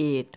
8।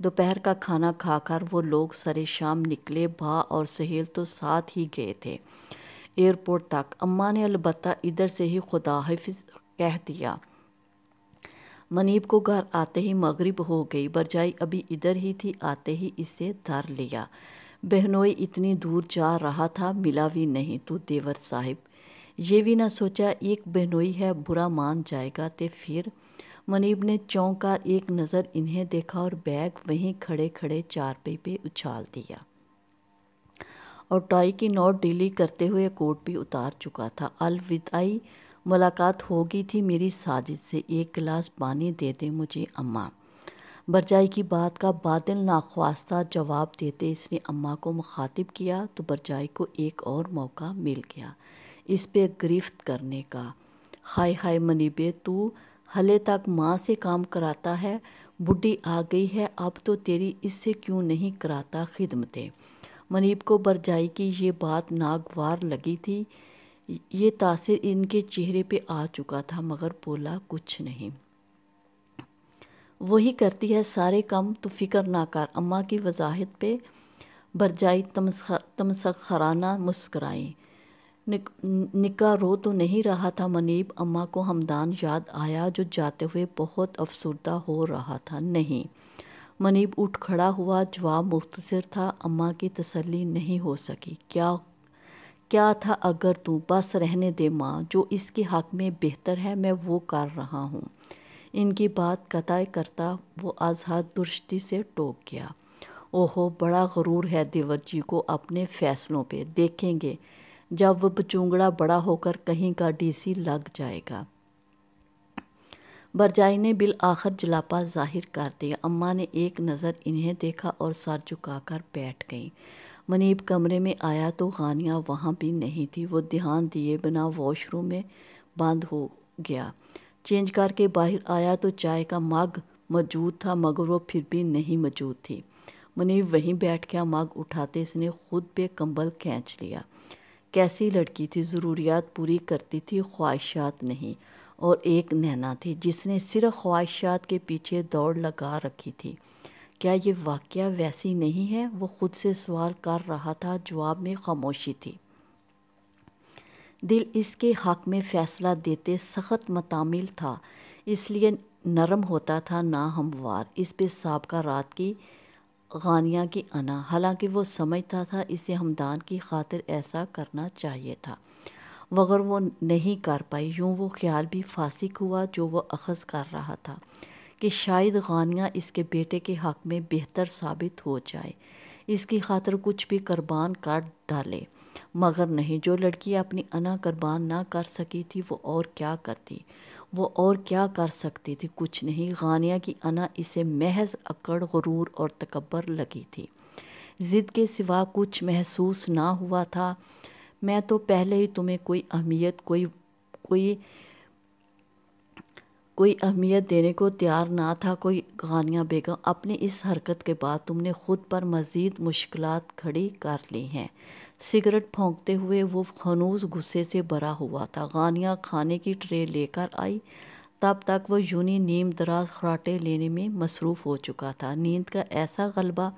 دوپہر کا کھانا کھا کر وہ لوگ سرے شام نکلے۔ بھا اور سہیل تو ساتھ ہی گئے تھے ایئرپورٹ تک۔ اماں نے البتہ ادھر سے ہی خدا حافظ کہہ دیا۔ منیب کو گھر آتے ہی مغرب ہو گئی۔ برجائی ابھی ادھر ہی تھی، آتے ہی اسے دھر لیا۔ بہنوئی اتنی دور جا رہا تھا، ملا بھی نہیں تو دیور صاحب؟ یہ بھی نہ سوچا ایک بہنوئی ہے، برا مان جائے گا تے پھر؟ منیب نے چونک کر ایک نظر انہیں دیکھا اور بیگ وہیں کھڑے کھڑے چارپائی پہ اچھال دیا اور ٹائی کی نوٹ ڈھیلی کرتے ہوئے کوٹ بھی اتار چکا تھا۔ الوداعی ملاقات ہوگی تھی میری ساجد سے، ایک گلاس پانی دے دیں مجھے اماں۔ برجائی کی بات کا باطل ناخواستہ جواب دیتے اس نے اماں کو مخاطب کیا تو برجائی کو ایک اور موقع مل گیا اس پہ گرفت کرنے کا۔ ہائے ہائے منیبے، تو ہلے تک ماں سے کام کراتا ہے، بڈھی آ گئی ہے اب تو تیری اس سے کیوں نہیں کراتا خدمتیں؟ منیب کو برجائی کی یہ بات ناگوار لگی تھی، یہ تاثر ان کے چہرے پہ آ چکا تھا، مگر بولا کچھ نہیں۔ وہی کرتی ہے سارے کام، تو فکر نہ کر۔ اماں کی وضاحت پہ برجائی تمسخرانہ مسکرائی۔ نکاح رو تو نہیں رہا تھا منیب؟ اماں کو ہمدان یاد آیا جو جاتے ہوئے بہت افسردہ ہو رہا تھا۔ نہیں۔ منیب اٹھ کھڑا ہوا، جواب مختصر تھا۔ اماں کی تسلی نہیں ہو سکی۔ کیا تھا اگر تو؟ بس رہنے دے ماں، جو اس کے حق میں بہتر ہے میں وہ کر رہا ہوں۔ ان کی بات قطع کرتا وہ از حد درستی سے ٹوک گیا۔ اوہو، بڑا غرور ہے دیور جی کو اپنے فیصلوں پہ، دیکھیں گے جب وہ بچونگڑا بڑا ہو کر کہیں کا ڈی سی لگ جائے گا۔ برجائی نے بالآخر جلاپا ظاہر کر دیا۔ اماں نے ایک نظر انہیں دیکھا اور سر جھکا کر بیٹھ گئیں۔ منیب کمرے میں آیا تو غانیہ وہاں بھی نہیں تھی۔ وہ دھیان دیے بنا واش روم میں بند ہو گیا۔ چینج کر کے باہر آیا تو چائے کا مگ موجود تھا، مگر وہ پھر بھی نہیں موجود تھی۔ منیب وہیں بیٹھ گیا۔ مگ اٹھاتے اس نے خود پہ کمبل کھینچ لیا۔ کیسی لڑکی تھی، ضروریات پوری کرتی تھی، خواہشات نہیں۔ اور ایک نینا تھی جس نے صرف خواہشات کے پیچھے دوڑ لگا رکھی تھی۔ کیا یہ واقعہ ویسی نہیں ہے؟ وہ خود سے سوال کر رہا تھا، جواب میں خاموشی تھی۔ دل اس کے حق میں فیصلہ دیتے سخت متعامل تھا، اس لیے نرم ہوتا تھا، ناہموار۔ اس پہ سابقہ رات کی غانیہ کی انا، حالانکہ وہ سمجھتا تھا اسے ہمدان کی خاطر ایسا کرنا چاہیے تھا، مگر وہ نہیں کر پائی۔ یوں وہ خیال بھی فاسق ہوا جو وہ اخذ کر رہا تھا کہ شاید غانیہ اس کے بیٹے کے حق میں بہتر ثابت ہو جائے، اس کی خاطر کچھ بھی قربان کر ڈالے، مگر نہیں۔ جو لڑکی اپنی انا قربان نہ کر سکی تھی وہ اور کیا کرتی؟ وہ اور کیا کر سکتی تھی؟ کچھ نہیں۔ غانیہ کی انا اسے محض اکڑ، غرور اور تکبر لگی تھی، ضد کے سوا کچھ محسوس نہ ہوا تھا۔ میں تو پہلے ہی تمہیں کوئی اہمیت دینے کو تیار نہ تھا۔ کوئی غانیہ بیگم، اپنی اس حرکت کے بعد تم نے خود پر مزید مشکلات کھڑی کر لی ہیں۔ سگریٹ پھونکتے ہوئے وہ ہنوز غصے سے بھرا ہوا تھا۔ غانیہ کھانے کی ٹرے لے کر آئی، تب تک وہ یونہی نیم دراز خراٹے لینے میں مصروف ہو چکا تھا۔ نیند کا ایسا غلبہ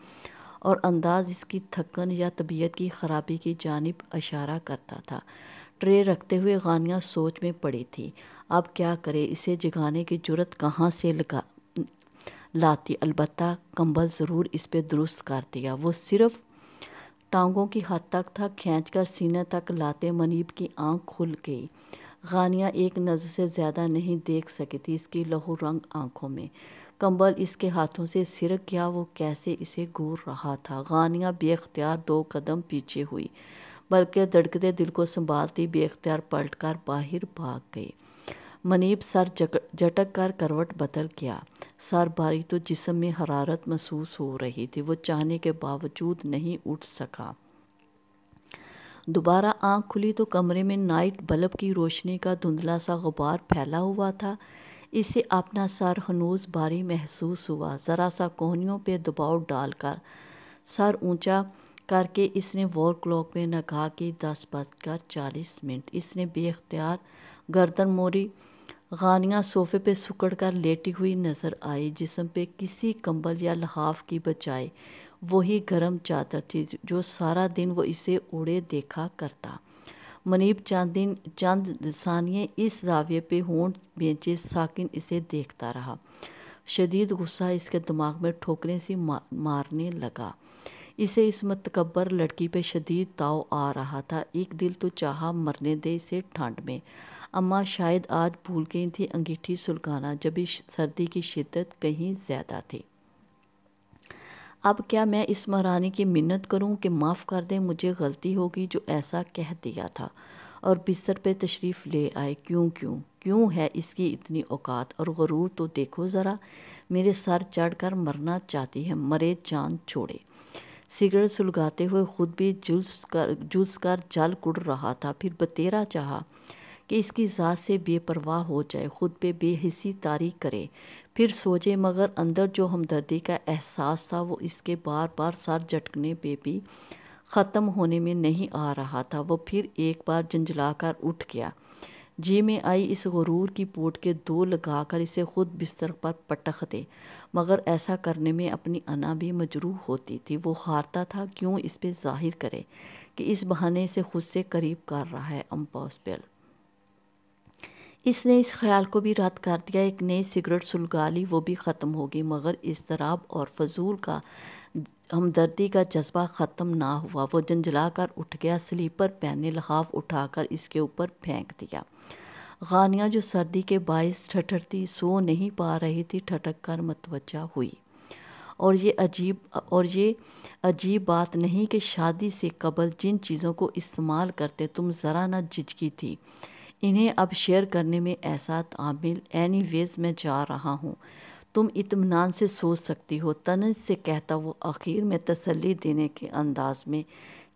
اور انداز اس کی تھکن یا طبیعت کی خرابی کی جانب اشارہ کرتا تھا۔ ٹرے رکھتے ہوئے غانیہ سوچ میں پڑی تھی، اب کیا کرے؟ اسے جگانے کی جرأت کہاں سے لاتی؟ البتہ کمبل ضرور اس پہ درست کر دیا۔ وہ صرف ٹانگوں کی حد تک تھا، کھینچ کر سینے تک لاتے منیب کی آنکھ کھل گئی۔ غانیہ ایک نظر سے زیادہ نہیں دیکھ سکی تھی اس کی لہو رنگ آنکھوں میں۔ کمبل اس کے ہاتھوں سے سرک گیا، وہ کیسے اسے گھور رہا تھا۔ غانیہ بے اختیار 2 قدم پیچھے ہوئی، بلکہ دھڑکتے دل کو سنبھالتی بے اختیار پلٹ کر باہر بھاگ گئی۔ منیب سر جھٹک کر کروٹ بدل گیا۔ سر بھاری تو جسم میں حرارت محسوس ہو رہی تھی، وہ چاہنے کے باوجود نہیں اٹھ سکا۔ دوبارہ آنکھ کھلی تو کمرے میں نائٹ بلب کی روشنی کا دھندلا سا غبار پھیلا ہوا تھا۔ اسے اپنا سر ہنوز بھاری محسوس ہوا۔ ذرا سا کوہنیوں پہ دباؤ ڈال کر سر اونچا کر کے اس نے وال کلاک میں نگاہ کی، 10:40۔ اس نے بے اختیار گردن موڑی، غانیہ صوفے پہ سکڑ کر لیٹی ہوئی نظر آئی، جسم پہ کسی کمبل یا لحاف کی بجائے وہی گرم چادر تھی جو سارا دن وہ اسے اوڑھے دیکھا کرتا۔ منیب چند ثانیے اس زاویے پہ ہونٹ بھینچے ساکن اسے دیکھتا رہا۔ شدید غصہ اس کے دماغ میں ٹھوکریں سی مارنے لگا۔ اسے اس متکبر لڑکی پہ شدید تاؤ آ رہا تھا۔ ایک دل تو چاہا مرنے دے اسے ٹھنڈ میں۔ اماں شاید آج بھول گئی تھی انگیٹھی سلگانا، جبھی سردی کی شدت کہیں زیادہ تھی۔ اب کیا میں اس مہارانی کی منت کروں کہ معاف کر دیں، مجھے غلطی ہوگی جو ایسا کہہ دیا تھا، اور بستر پہ تشریف لے آئے۔ کیوں ہے اس کی اتنی اوقات اور غرور تو دیکھو ذرا، میرے سر چڑھ کر مرنا چاہتی ہے، مرے جان چھوڑے۔ سگریٹ سلگاتے ہوئے خود بھی جھلس کر جل کڑ رہا تھا، پھر بتیرا چاہا کہ اس کی ذات سے بے پرواہ ہو جائے، خود پہ بے حسی طاری کرے، پھر سو جائے، مگر اندر جو ہمدردی کا احساس تھا وہ اس کے بار بار سر جھٹکنے پہ بھی ختم ہونے میں نہیں آ رہا تھا۔ وہ پھر ایک بار جھنجھلا کر اٹھ گیا۔ جی میں آئی اس غرور کی پوٹ کے دو لگا کر اسے خود بستر پر پٹخ دے، مگر ایسا کرنے میں اپنی انا بھی مجروح ہوتی تھی۔ وہ ہارتا تھا، کیوں اس پہ ظاہر کرے کہ اس بہانے سے خود سے قریب کر رہا ہے۔ امپاسبل۔ اس نے اس خیال کو بھی رد کر دیا۔ ایک نئی سگریٹ سلگا لی، وہ بھی ختم ہوگی، مگر اضطراب اور فضول کا ہمدردی کا جذبہ ختم نہ ہوا۔ وہ جھنجھلا کر اٹھ گیا، سلیپر پہنے، لحاف اٹھا کر اس کے اوپر پھینک دیا۔ غانیہ جو سردی کے باعث ٹھٹھرتی سو نہیں پا رہی تھی، ٹھٹک کر متوجہ ہوئی۔ اور یہ عجیب بات نہیں کہ شادی سے قبل جن چیزوں کو استعمال کرتے تم ذرا نہ جھجکی تھی، انہیں اب شیئر کرنے میں ایسا تعامل۔ اینی ویز میں جا رہا ہوں، تم اطمینان سے سوچ سکتی ہو، طنز سے کہتا وہ آخر میں تسلی دینے کے انداز میں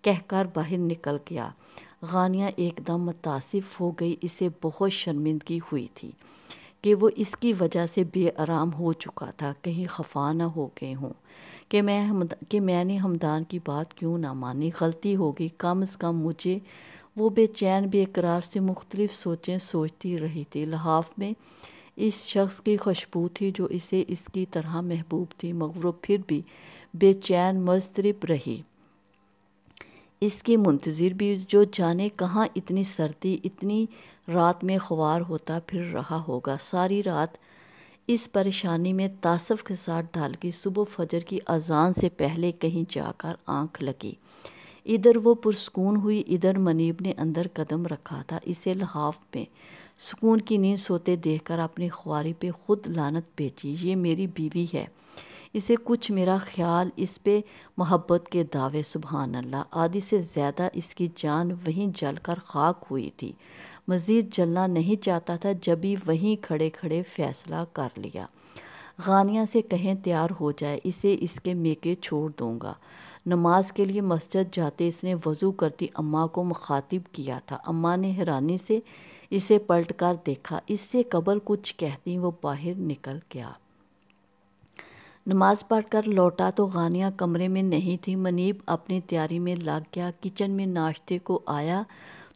کہہ کر باہر نکل گیا۔ غانیہ ایک دم متاسف ہو گئی، اسے بہت شرمندگی ہوئی تھی کہ وہ اس کی وجہ سے بے آرام ہو چکا تھا، کہیں خفا نہ ہو گئے ہوں کہ میں نے ہمدان کی بات کیوں نہ مانی، غلطی ہوگی، کم از کم مجھے۔ وہ بے چین بے قرار سے مختلف سوچیں سوچتی رہی تھی۔ لحاف میں اس شخص کی خوشبو تھی جو اسے اس کی طرح محبوب تھی، مگر وہ پھر بھی بے چین مضطرب رہی۔ اس کی منتظر بھی، جو جانے کہاں اتنی سردی اتنی رات میں خوار ہوتا پھر رہا ہوگا۔ ساری رات اس پریشانی میں تعصب کے ساتھ ڈال گئی۔ صبح فجر کی اذان سے پہلے کہیں جا کر آنکھ لگی۔ ادھر وہ پرسکون ہوئی، ادھر منیب نے اندر قدم رکھا تھا۔ اسے لحاف میں سکون کی نیند سوتے دیکھ کر اپنی خواری پہ خود لعنت بھیجی۔ یہ میری بیوی ہے، اسے کچھ میرا خیال، اس پہ محبت کے دعوے، سبحان اللہ۔ آدھی سے زیادہ اس کی جان وہیں جل کر خاک ہوئی تھی، مزید جلنا نہیں چاہتا تھا، جبھی وہیں کھڑے کھڑے فیصلہ کر لیا۔ غانیہ سے کہیں تیار ہو جائے، اسے اس کے میکے چھوڑ دوں گا۔ نماز کے لیے مسجد جاتے اس نے وضو کرتی اماں کو مخاطب کیا تھا۔ اماں نے حیرانی سے اسے پلٹ کر دیکھا، اس سے قبل کچھ کہتی وہ باہر نکل گیا۔ نماز پڑھ کر لوٹا تو غانیہ کمرے میں نہیں تھی۔ منیب اپنی تیاری میں لگ گیا، کچن میں ناشتے کو آیا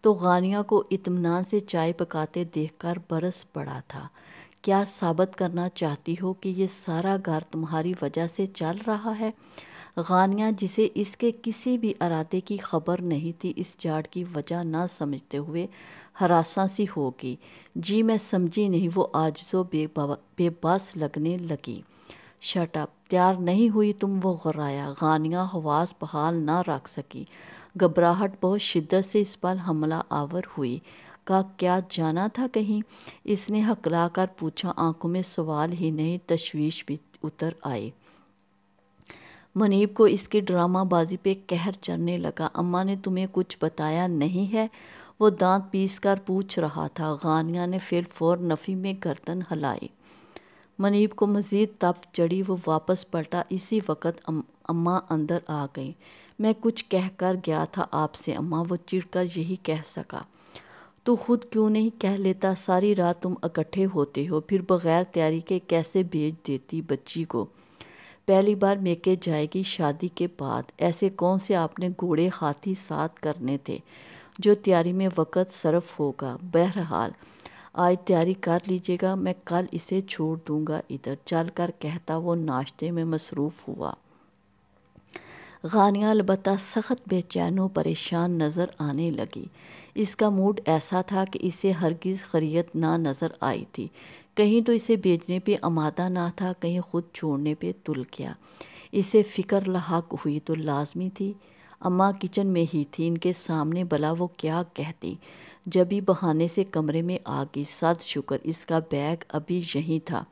تو غانیہ کو اطمینان سے چائے پکاتے دیکھ کر برس پڑا تھا۔ کیا ثابت کرنا چاہتی ہو کہ یہ سارا گھر تمہاری وجہ سے چل رہا ہے؟ غانیہ، جسے اس کے کسی بھی ارادے کی خبر نہیں تھی، اس جھاڑ کی وجہ نہ سمجھتے ہوئے ہراساں سی ہوگی۔ جی میں سمجھی نہیں، وہ عاجز و بے بس لگنے لگی۔ شٹ اپ، تیار نہیں ہوئی تم، وہ غرایا۔ غانیہ حواس بحال نہ رکھ سکی، گھبراہٹ بہت شدت سے اس پر حملہ آور ہوئی۔ کا کیا جانا تھا کہیں؟ اس نے ہکلا کر پوچھا، آنکھوں میں سوال ہی نہیں تشویش بھی اتر آئی۔ منیب کو اس کی ڈرامہ بازی پہ قہر چڑھنے لگا۔ اماں نے تمہیں کچھ بتایا نہیں ہے؟ وہ دانت پیس کر پوچھ رہا تھا۔ غانیہ نے فی الفور نفی میں گردن ہلائی۔ منیب کو مزید تپ چڑھی، وہ واپس پلٹا۔ اسی وقت اماں اندر آ گئیں۔ میں کچھ کہہ کر گیا تھا آپ سے اماں، وہ چڑھ کر یہی کہہ سکا۔ تو خود کیوں نہیں کہہ لیتا؟ ساری رات تم اکٹھے ہوتے ہو، پھر بغیر تیاری کے کیسے بھیج دیتی بچی کو؟ پہلی بار میکے جائے گی شادی کے بعد، ایسے کون سے آپ نے گھوڑے ہاتھی ساتھ کرنے تھے جو تیاری میں وقت صرف ہوگا؟ بہرحال آج تیاری کر لیجیے گا، میں کل اسے چھوڑ دوں گا ادھر چل کر کہتا وہ ناشتے میں مصروف ہوا۔ غانیہ البتہ سخت بے چین و پریشان نظر آنے لگی۔ اس کا موڈ ایسا تھا کہ اسے ہرگز خیریت نہ نظر آئی تھی، کہیں تو اسے بھیجنے پہ آمادہ نہ تھا، کہیں خود چھوڑنے پہ تل گیا۔ اسے فکر لاحق ہوئی تو لازمی تھی، اماں کچن میں ہی تھی، ان کے سامنے بھلا وہ کیا کہتی۔ جبھی بہانے سے کمرے میں آ گئی، صد شکر اس کا بیگ ابھی یہیں تھا،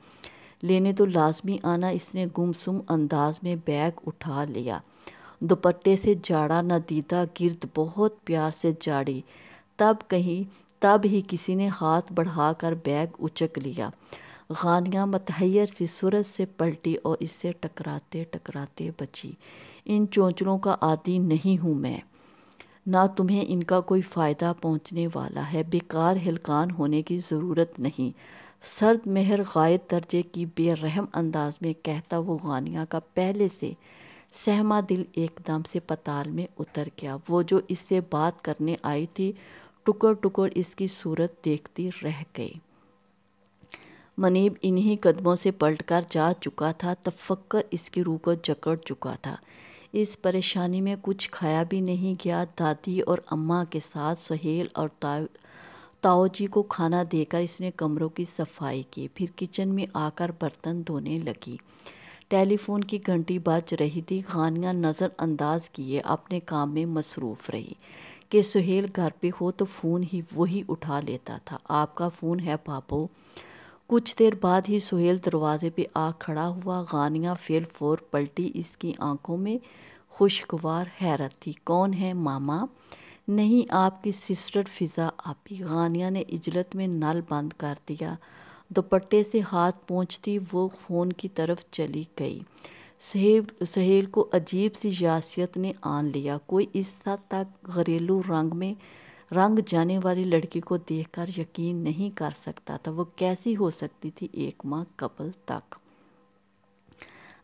لینے تو لازمی آنا۔ اس نے گمسم انداز میں بیگ اٹھا لیا، دوپٹے سے جاڑا نہ دیدہ گرد بہت پیار سے جاڑی، تب ہی کسی نے ہاتھ بڑھا کر بیگ اچک لیا۔ غانیہ متحیر سی سورج سے پلٹی اور اس سے ٹکراتے ٹکراتے بچی۔ ان چونچلوں کا عادی نہیں ہوں میں، نہ تمہیں ان کا کوئی فائدہ پہنچنے والا ہے، بیکار ہلکان ہونے کی ضرورت نہیں، سرد مہر غائب درجے کی بے رحم انداز میں کہتا وہ غانیہ کا پہلے سے سہما دل ایک دم سے پتال میں اتر گیا۔ وہ جو اس سے بات کرنے آئی تھی ٹکر ٹکر اس کی صورت دیکھتی رہ گئی۔ منیب انہی قدموں سے پلٹ کر جا چکا تھا، تفکر اس کی روح کو جکڑ چکا تھا۔ اس پریشانی میں کچھ کھایا بھی نہیں گیا۔ دادی اور اماں کے ساتھ سہیل اور تاؤ جی کو کھانا دے کر اس نے کمروں کی صفائی کی، پھر کچن میں آ کر برتن دھونے لگی۔ ٹیلی فون کی گھنٹی بج رہی تھی۔ غانیہ نظر انداز کیے اپنے کام میں مصروف رہی کہ سہیل گھر پہ ہو تو فون ہی وہی اٹھا لیتا تھا۔ آپ کا فون ہے بابو۔ کچھ دیر بعد ہی سہیل دروازے پہ آ کھڑا ہوا۔ غانیہ فیل فور پلٹی، اس کی آنکھوں میں خوشگوار حیرت تھی۔ کون ہے ماما؟ نہیں، آپ کی سسٹر فضا آپی۔ غانیہ نے عجلت میں نل بند کر دیا، دوپٹے سے ہاتھ پونچھتی وہ فون کی طرف چلی گئی۔ سہیل کو عجیب سی یاسیت نے آن لیا۔ کوئی اس حد تک گھریلو رنگ میں رنگ جانے والی لڑکی کو دیکھ کر یقین نہیں کر سکتا تھا۔ وہ کیسی ہو سکتی تھی 1 ماہ قبل تک؟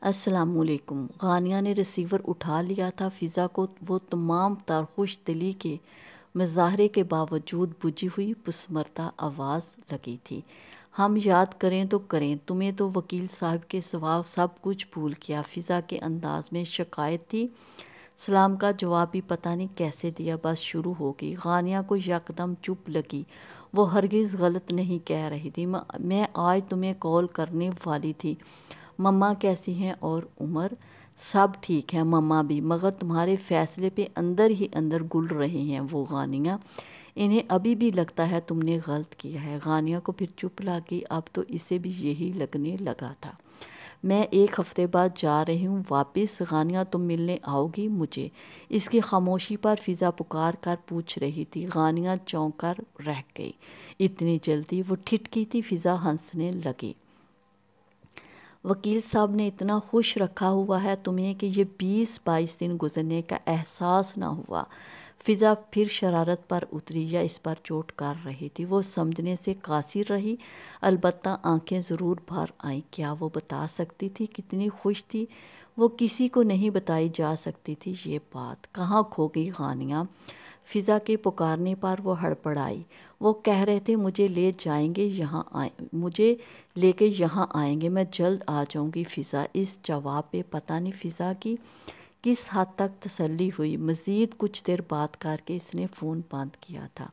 السلام علیکم۔ غانیہ نے ریسیور اٹھا لیا تھا۔ فضا کو وہ تمام تر خوش دلی کے مظاہرے کے باوجود بجھی ہوئی پسماندہ آواز لگی تھی۔ ہم یاد کریں تو کریں، تمہیں تو وکیل صاحب کے سوا سب کچھ بھول گیا۔ فضا کے انداز میں شکایت تھی۔ سلام کا جواب بھی پتہ نہیں کیسے دیا، بس شروع ہو گئی۔ غانیہ کو یکدم چپ لگی۔ وہ ہرگز غلط نہیں کہہ رہی تھی۔ میں آج تمہیں کال کرنے والی تھی۔ مما کیسی ہیں اور عمر؟ سب ٹھیک ہیں مما بھی، مگر تمہارے فیصلے پہ اندر ہی اندر گل رہے ہیں وہ غانیہ۔ انہیں ابھی بھی لگتا ہے تم نے غلط کیا ہے۔ غانیہ کو پھر چپ لگی، اب تو اسے بھی یہی لگنے لگا تھا۔ میں 1 ہفتے بعد جا رہی ہوں واپس۔ غانیہ تم ملنے آؤ گی مجھے؟ اس کی خاموشی پر فضا پکار کر پوچھ رہی تھی۔ غانیہ چونک کر رہ گئی۔ اتنی جلدی؟ وہ ٹھٹکی تھی۔ فضا ہنسنے لگی۔ وکیل صاحب نے اتنا خوش رکھا ہوا ہے تمہیں کہ یہ 20-22 دن گزرنے کا احساس نہ ہوا۔ فضا پھر شرارت پر اتری، یا اس پر چوٹ کر رہی تھی؟ وہ سمجھنے سے قاصر رہی، البتہ آنکھیں ضرور بھر آئیں۔ کیا وہ بتا سکتی تھی کتنی خوش تھی؟ وہ کسی کو نہیں بتائی جا سکتی تھی یہ بات۔ کہاں کھو گئی غانیہ؟ فضا کے پکارنے پر وہ ہڑبڑائی۔ وہ کہہ رہے تھے مجھے لے کے یہاں آئیں گے، میں جلد آ جاؤں گی فضا۔ اس جواب پہ پتہ نہیں فضا کی کس حد تک تسلی ہوئی۔ مزید کچھ دیر بات کر کے اس نے فون بند کیا تھا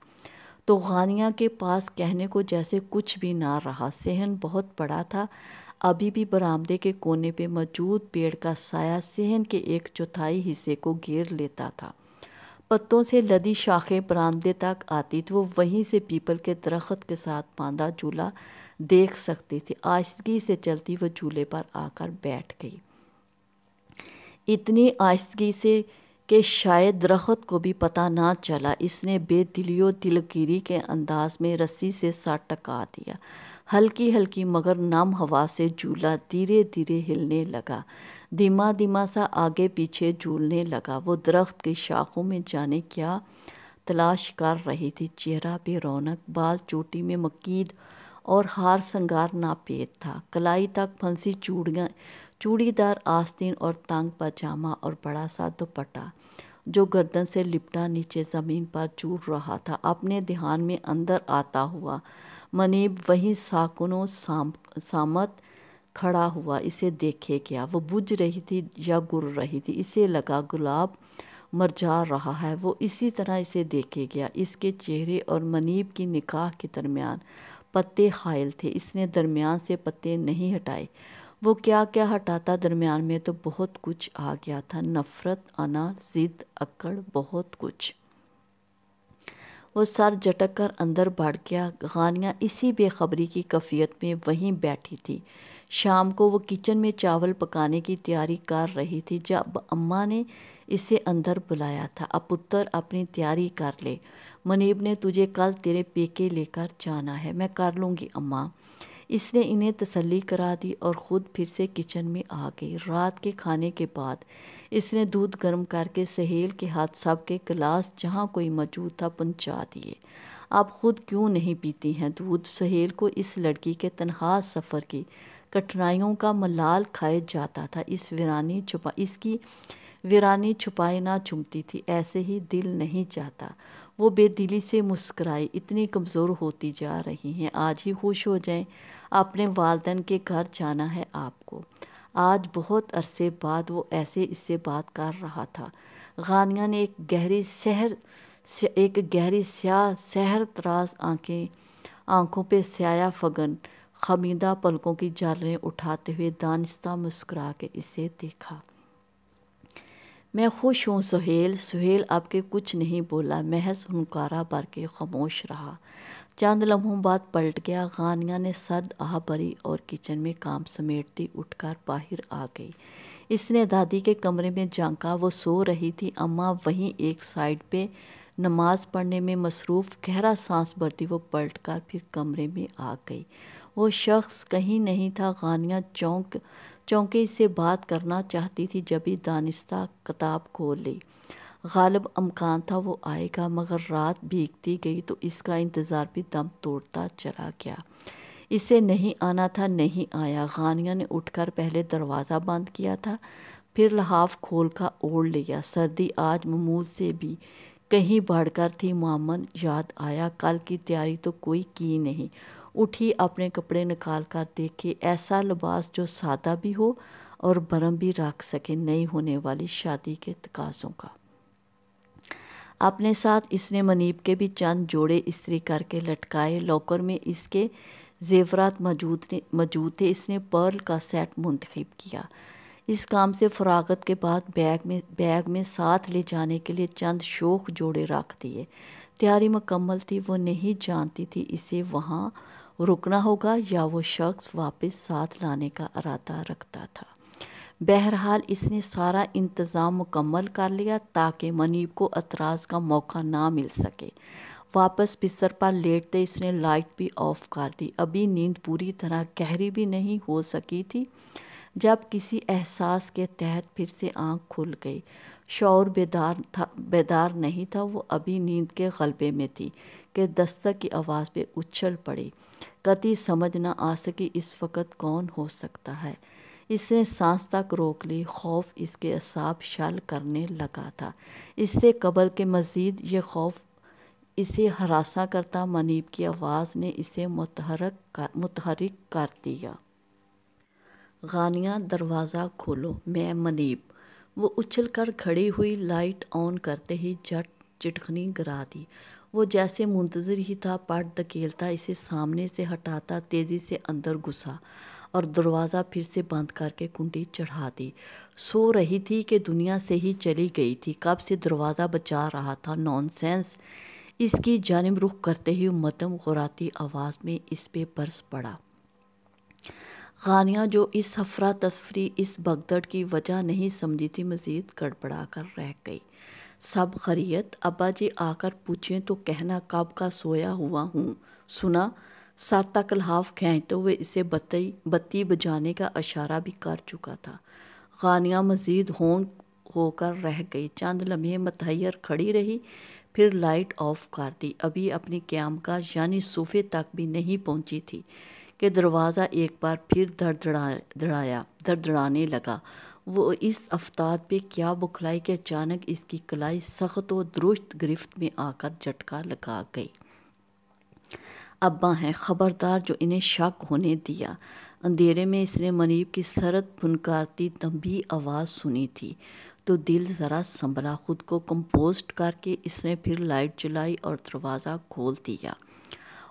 تو غانیہ کے پاس کہنے کو جیسے کچھ بھی نہ رہا۔ صحن بہت بڑا تھا، ابھی بھی برآمدے کے کونے پہ موجود پیڑ کا سایہ صحن کے 1/4 حصے کو گھیر لیتا تھا۔ پتوں سے لدی شاخیں برآمدے تک آتی تو وہ وہیں سے پیپل کے درخت کے ساتھ باندھا جھولا دیکھ سکتی تھی۔ آہستگی سے چلتی وہ جھولے پر آ کر بیٹھ گئی، اتنی آہستگی سے کہ شاید درخت کو بھی پتہ نہ چلا۔ اس نے بے دلی و دلگیری کے انداز میں رسی سے سر ٹکا دیا۔ ہلکی ہلکی مگر نم ہوا سے جھولا دھیرے دھیرے ہلنے لگا، دھیما دھیما سا آگے پیچھے جھولنے لگا۔ وہ درخت کی شاخوں میں جانے کیا تلاش کر رہی تھی۔ چہرہ بے رونق، بال چوٹی میں مکید اور ہار سنگار ناپید تھا۔ کلائی تک پھنسی چوڑی دار آستین اور تنگ پاجامہ اور بڑا سا دوپٹہ جو گردن سے لپٹا نیچے زمین پر جھول رہا تھا۔ اپنے دھیان میں اندر آتا ہوا منیب وہیں ساکنوں سامت کھڑا ہوا اسے دیکھے گیا۔ وہ بجھ رہی تھی یا گر رہی تھی، اسے لگا گلاب مرجھا رہا ہے۔ وہ اسی طرح اسے دیکھے گیا۔ اس کے چہرے اور منیب کی نگاہ کے درمیان پتے حائل تھے۔ اس نے درمیان سے پتے نہیں ہٹائے۔ وہ کیا کیا ہٹاتا، درمیان میں تو بہت کچھ آ گیا تھا، نفرت، انا، ضد، اکڑ، بہت کچھ۔ وہ سر جھٹک کر اندر بڑھ گیا۔ غانیہ اسی بے خبری کی کیفیت میں وہیں بیٹھی تھی۔ شام کو وہ کچن میں چاول پکانے کی تیاری کر رہی تھی جب اماں نے اسے اندر بلایا تھا۔ اب پتر اپنی تیاری کر لے، منیب نے تجھے کل تیرے پیکے لے کر جانا ہے۔ میں کر لوں گی اماں۔ اس نے انہیں تسلی کرا دی اور خود پھر سے کچن میں آ گئی۔ رات کے کھانے کے بعد اس نے دودھ گرم کر کے سہیل کے ہاتھ سب کے گلاس جہاں کوئی موجود تھا پہنچا دیے۔ اب خود کیوں نہیں پیتی ہیں دودھ؟ سہیل کو اس لڑکی کے تنہا سفر کی کٹھنائیوں کا ملال کھائے جاتا تھا۔ اس کی ویرانی چھپائے نہ چومتی تھی، ایسے ہی دل نہیں چاہتا۔ وہ بے دلی سے مسکرائی، اتنی کمزور ہوتی جا رہی ہیں، آج ہی خوش ہو جائیں، اپنے والدین کے گھر جانا ہے آپ کو۔ آج بہت عرصے بعد وہ ایسے اس سے بات کر رہا تھا۔ غانیہ نے ایک گہری سیاہ سحر تراز آنکھوں پہ سایہ فگن خمیدہ پلکوں کی جھلریں اٹھاتے ہوئے دانستہ مسکرا کے اسے دیکھا۔ میں خوش ہوں سہیل۔ سہیل اب کے کچھ نہیں بولا، محض ہنکارا بھر کے خاموش رہا۔ چند لمحوں بعد پلٹ گیا۔ غانیہ نے سرد آہ بھری اور کچن میں کام سمیٹتی اٹھ کر باہر آ گئی۔ اس نے دادی کے کمرے میں جھانکا، وہ سو رہی تھی۔ اماں وہیں ایک سائیڈ پہ نماز پڑھنے میں مصروف۔ گہرا سانس بھرتی وہ پلٹ کر پھر کمرے میں آ گئی۔ وہ شخص کہیں نہیں تھا۔ غانیہ چونکے اس سے بات کرنا چاہتی تھی، جبھی دانستہ کتاب کھول لی۔ غالب امکان تھا وہ آئے گا، مگر رات بھیگتی گئی تو اس کا انتظار بھی دم توڑتا چلا گیا۔ اسے نہیں آنا تھا، نہیں آیا۔ غانیہ نے اٹھ کر پہلے دروازہ بند کیا تھا، پھر لحاف کھول کر اوڑھ لیا۔ سردی آج معمول سے بھی کہیں بڑھ کر تھی۔ معمن یاد آیا، کل کی تیاری تو کوئی کی نہیں۔ اٹھی، اپنے کپڑے نکال کر دیکھے، ایسا لباس جو سادہ بھی ہو اور بھرم بھی رکھ سکے نئی ہونے والی شادی کے تقاضوں کا۔ اپنے ساتھ اس نے منیب کے بھی چند جوڑے استری کر کے لٹکائے۔ لاکر میں اس کے زیورات موجود تھے۔ اس نے پرل کا سیٹ منتخب کیا۔ اس کام سے فراغت کے بعد بیگ میں ساتھ لے جانے کے لیے چند شوخ جوڑے رکھ دیے۔ تیاری مکمل تھی۔ وہ نہیں جانتی تھی اسے وہاں رکنا ہوگا یا وہ شخص واپس ساتھ لانے کا ارادہ رکھتا تھا۔ بہرحال اس نے سارا انتظام مکمل کر لیا تاکہ منیب کو اعتراض کا موقع نہ مل سکے۔ واپس بستر پر لیٹتے اس نے لائٹ بھی آف کر دی۔ ابھی نیند پوری طرح گہری بھی نہیں ہو سکی تھی جب کسی احساس کے تحت پھر سے آنکھ کھل گئی۔ شعور بیدار نہیں تھا، وہ ابھی نیند کے غلبے میں تھی کہ دستک کی آواز پہ اچھل پڑی۔ قطعی سمجھ نہ آ سکی اس وقت کون ہو سکتا ہے۔ اس نے سانس تک روک لی۔ خوف اس کے اعصاب شل کرنے لگا تھا۔ اس سے قبل کہ مزید یہ خوف اسے ہراساں کرتا، منیب کی آواز نے اسے متحرک کر دیا۔ غانیہ دروازہ کھولو، میں منیب۔ وہ اچھل کر کھڑی ہوئی، لائٹ آن کرتے ہی جھٹ چٹکنی گرا دی۔ وہ جیسے منتظر ہی تھا، پٹ دھکیلتا اسے سامنے سے ہٹاتا تیزی سے اندر گھسا اور دروازہ پھر سے بند کر کے کنڈی چڑھا دی۔ سو رہی تھی کہ دنیا سے ہی چلی گئی تھی، کب سے دروازہ بجا رہا تھا۔ نون سینس! اس کی جانب رخ کرتے ہوئے مدھم غراتی آواز میں اس پہ برس پڑا۔ غانیہ جو اس افراتفری، اس بھگدڑ کی وجہ نہیں سمجھی تھی، مزید گڑبڑا کر رہ گئی۔ سب خیریت؟ ابا جی آ کر پوچھیں تو کہنا کب کا سویا ہوا ہوں۔ سنا؟ سر تک لحاف کھینچتے ہوئے اسے بتی بجھانے کا اشارہ بھی کر چکا تھا۔ غانیہ مزید ہونک ہو کر رہ گئی، چند لمحے متحیر کھڑی رہی، پھر لائٹ آف کر دی۔ ابھی اپنی قیام گاہ یعنی صوفے تک بھی نہیں پہنچی تھی کہ دروازہ ایک بار پھر دڑدڑانے لگا۔ وہ اس افتاد پہ کیا بکھلائی کہ اچانک اس کی کلائی سخت و درست گرفت میں آ کر جھٹکا لگا گئی۔ ابا ہیں، خبردار جو انہیں شک ہونے دیا۔ اندھیرے میں اس نے منیب کی سرد پھنکارتی تنبیہی آواز سنی تھی تو دل ذرا سنبھلا۔ خود کو کمپوزڈ کر کے اس نے پھر لائٹ جلائی اور دروازہ کھول دیا۔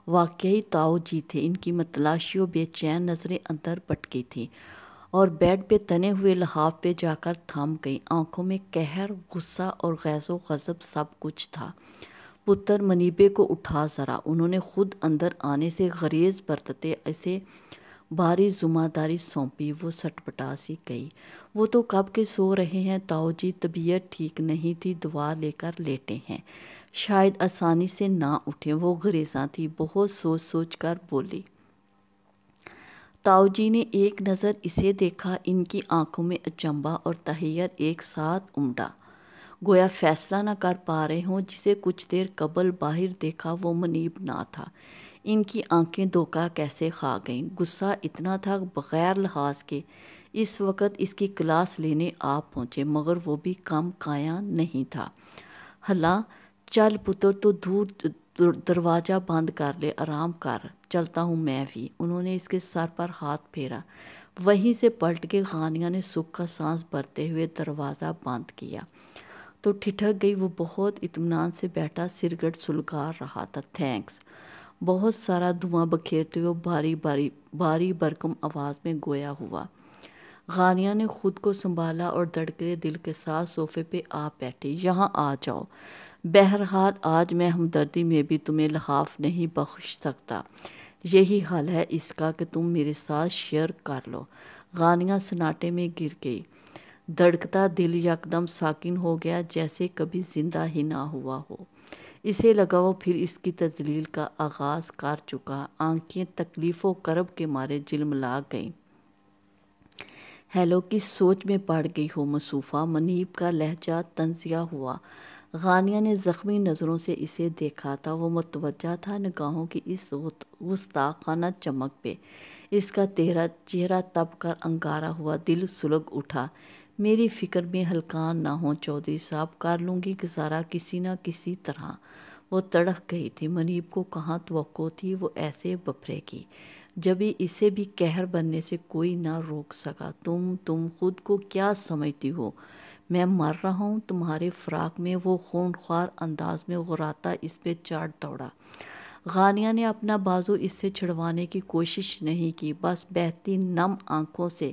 واقعی تاؤ جی تھے۔ ان کی متلاشی و بے چین نظریں اندر بٹکی تھیں اور بیڈ پہ تنے ہوئے لحاف پہ جا کر تھم گئیں۔ آنکھوں میں قہر، غصہ اور غیظ و غضب سب کچھ تھا۔ پتر منیبے کو اٹھا ذرا۔ انہوں نے خود اندر آنے سے غریز برتتے اسے بھاری ذمہ داری سونپی۔ وہ سٹپٹا سی گئی۔ وہ تو کب کے سو رہے ہیں تاؤ جی، طبیعت ٹھیک نہیں تھی، دوا لے کر لیٹے ہیں، شاید آسانی سے نہ اٹھیں۔ وہ غریزاں تھی، بہت سوچ سوچ کر بولی۔ تاؤ جی نے ایک نظر اسے دیکھا۔ ان کی آنکھوں میں اچنبھا اور تحیر ایک ساتھ امڈا، گویا فیصلہ نہ کر پا رہے ہوں۔ جسے کچھ دیر قبل باہر دیکھا وہ منیب نہ تھا۔ ان کی آنکھیں دھوکہ کیسے کھا گئیں۔ غصہ اتنا تھا بغیر لحاظ کے اس وقت اس کی کلاس لینے آپ پہنچے، مگر وہ بھی کم قایہ نہیں تھا۔ ہلا چل پتر، تو دور دروازہ بند کر لے، آرام کر، چلتا ہوں میں بھی۔ انہوں نے اس کے سر پر ہاتھ پھیرا۔ وہیں سے پلٹ کے غانیہ نے سکھ کا سانس بھرتے ہوئے دروازہ بند کیا تو ٹھٹک گئی۔ وہ بہت اطمینان سے بیٹھا سگریٹ سلگا رہا تھا۔ تھینکس، بہت سارا دھواں بکھیرتے ہوئے بھاری بھرکم آواز میں گویا ہوا۔ غانیہ نے خود کو سنبھالا اور دھڑکتے دل کے ساتھ صوفے پہ آ بیٹھی۔ یہاں آ جاؤ، بہرحال آج میں ہمدردی میں بھی تمہیں لحاف نہیں بخش سکتا، یہی حال ہے اس کا کہ تم میرے ساتھ شیئر کر لو۔ غانیہ سناٹے میں گر گئی۔ دھڑکتا دل یکدم ساکن ہو گیا، جیسے کبھی زندہ ہی نہ ہوا ہو۔ اسے لگا وہ پھر اس کی تذلیل کا آغاز کر چکا۔ آنکھیں تکلیف و کرب کے مارے جلملا گئیں۔ ہیلو کی سوچ میں پڑ گئی ہو مصوفہ؟ منیب کا لہجہ طنزیہ ہوا۔ غانیہ نے زخمی نظروں سے اسے دیکھا تھا۔ وہ متوجہ تھا نگاہوں کی اس گستاخانہ چمک پہ۔ اس کا چہرہ تپ کر انگارا ہوا، دل سلگ اٹھا۔ میری فکر میں ہلکان نہ ہوں چودھری صاحب، کر لوں گی گزارا کسی نہ کسی طرح۔ وہ تڑپ گئی تھی۔ منیب کو کہاں توقع تھی وہ ایسے بپھرے گی، جبھی اسے بھی قہر بننے سے کوئی نہ روک سکا۔ تم خود کو کیا سمجھتی ہو؟ میں مر رہا ہوں تمہارے فراق میں؟ وہ خونخوار انداز میں غراتا اس پہ چڑھ دوڑا۔ غانیہ نے اپنا بازو اس سے چھڑوانے کی کوشش نہیں کی، بس بہتی نم آنکھوں سے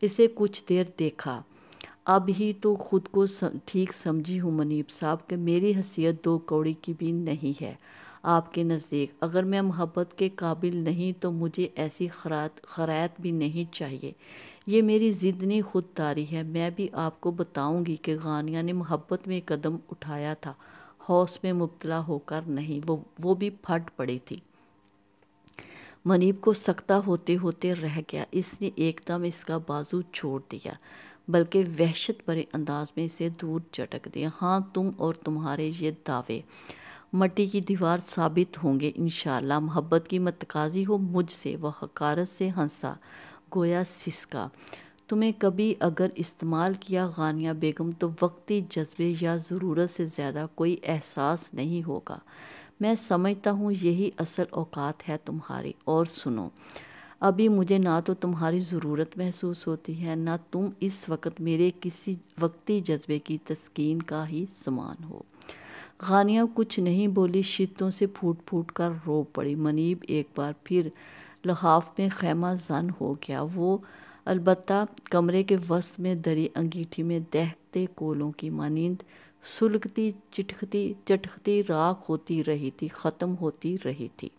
اسے کچھ دیر دیکھا۔ اب ہی تو خود کو ٹھیک سمجھی ہوں منیب صاحب کہ میری حیثیت دو کوڑی کی بھی نہیں ہے آپ کے نزدیک۔ اگر میں محبت کے قابل نہیں تو مجھے ایسی خرائط بھی نہیں چاہیے۔ یہ میری ضدنی خودداری ہے۔ میں بھی آپ کو بتاؤں گی کہ غانیہ نے محبت میں قدم اٹھایا تھا، ہوش میں مبتلا ہو کر نہیں۔ وہ بھی پھٹ پڑی تھی۔ منیب کو سکتہ ہوتے ہوتے رہ گیا۔ اس نے ایک دم اس کا بازو چھوڑ دیا، بلکہ وحشت بھرے انداز میں اسے دور جھٹک دیا۔ ہاں، تم اور تمہارے یہ دعوے مٹی کی دیوار ثابت ہوں گے انشاءاللہ۔ محبت کی متقاضی ہو مجھ سے؟ وہ حقارت سے ہنسا، گویا سسکا۔ تمہیں کبھی اگر استعمال کیا غانیہ بیگم تو وقتی جذبے یا ضرورت سے زیادہ کوئی احساس نہیں ہوگا۔ میں سمجھتا ہوں یہی اصل اوقات ہے تمہاری۔ اور سنو، ابھی مجھے نہ تو تمہاری ضرورت محسوس ہوتی ہے، نہ تم اس وقت میرے کسی وقتی جذبے کی تسکین کا ہی سامان ہو۔ غانیہ کچھ نہیں بولی، شدتوں سے پھوٹ پھوٹ کر رو پڑی۔ منیب ایک بار پھر لحاف میں خیمہ زن ہو گیا۔ وہ البتہ کمرے کے وسط میں دری انگیٹھی میں دہتے کولوں کی مانند سلگتی چٹکتی راکھ ہوتی رہی تھی، ختم ہوتی رہی تھی۔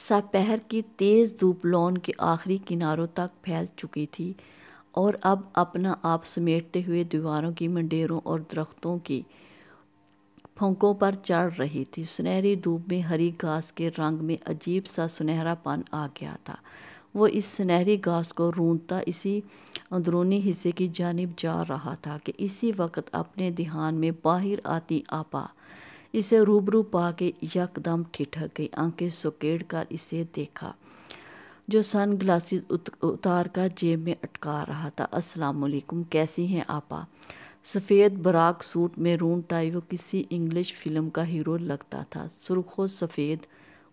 سپہر کی تیز دھوپ لان کے آخری کناروں تک پھیل چکی تھی اور اب اپنا آپ سمیٹتے ہوئے دیواروں کی منڈیروں اور درختوں کی پھونکوں پر چڑھ رہی تھی۔ سنہری دھوپ میں ہری گھاس کے رنگ میں عجیب سا سنہرا پن آ گیا تھا۔ وہ اس سنہری گھاس کو روندتا اسی اندرونی حصے کی جانب جا رہا تھا کہ اسی وقت اپنے دھیان میں باہر آتی آپا اسے روبرو پا کے یکدم ٹھٹک گئی۔ آنکھیں سکیڑ کر اسے دیکھا جو سن گلاسز اتار کر جیب میں اٹکا رہا تھا۔ السلام علیکم، کیسی ہیں آپا؟ سفید براق سوٹ، میرون ٹائی، وہ کسی انگلش فلم کا ہیرو لگتا تھا۔ سرخ و سفید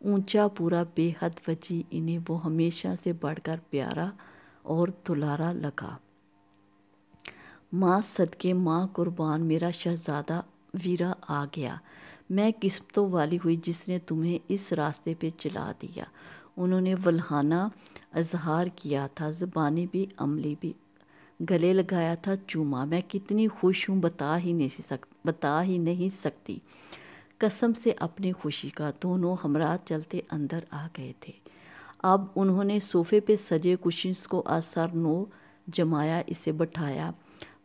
اونچا پورا بے حد وجی، انہیں وہ ہمیشہ سے بڑھ کر پیارا اور دلارا لگا۔ ماں صدقے، ماں قربان، میرا شہزادہ ویرا آ گیا۔ میں قسمتوں والی ہوئی جس نے تمہیں اس راستے پہ چلا دیا۔ انہوں نے ولہانہ اظہار کیا تھا، زبانی بھی عملی بھی، گلے لگایا تھا، چوما۔ میں کتنی خوش ہوں بتا ہی نہیں سکتی، قسم سے اپنی خوشی کا۔ دونوں ہمراہ چلتے اندر آ گئے تھے۔ اب انہوں نے صوفے پہ سجے کشنز کو اثر نو جمایا، اسے بٹھایا،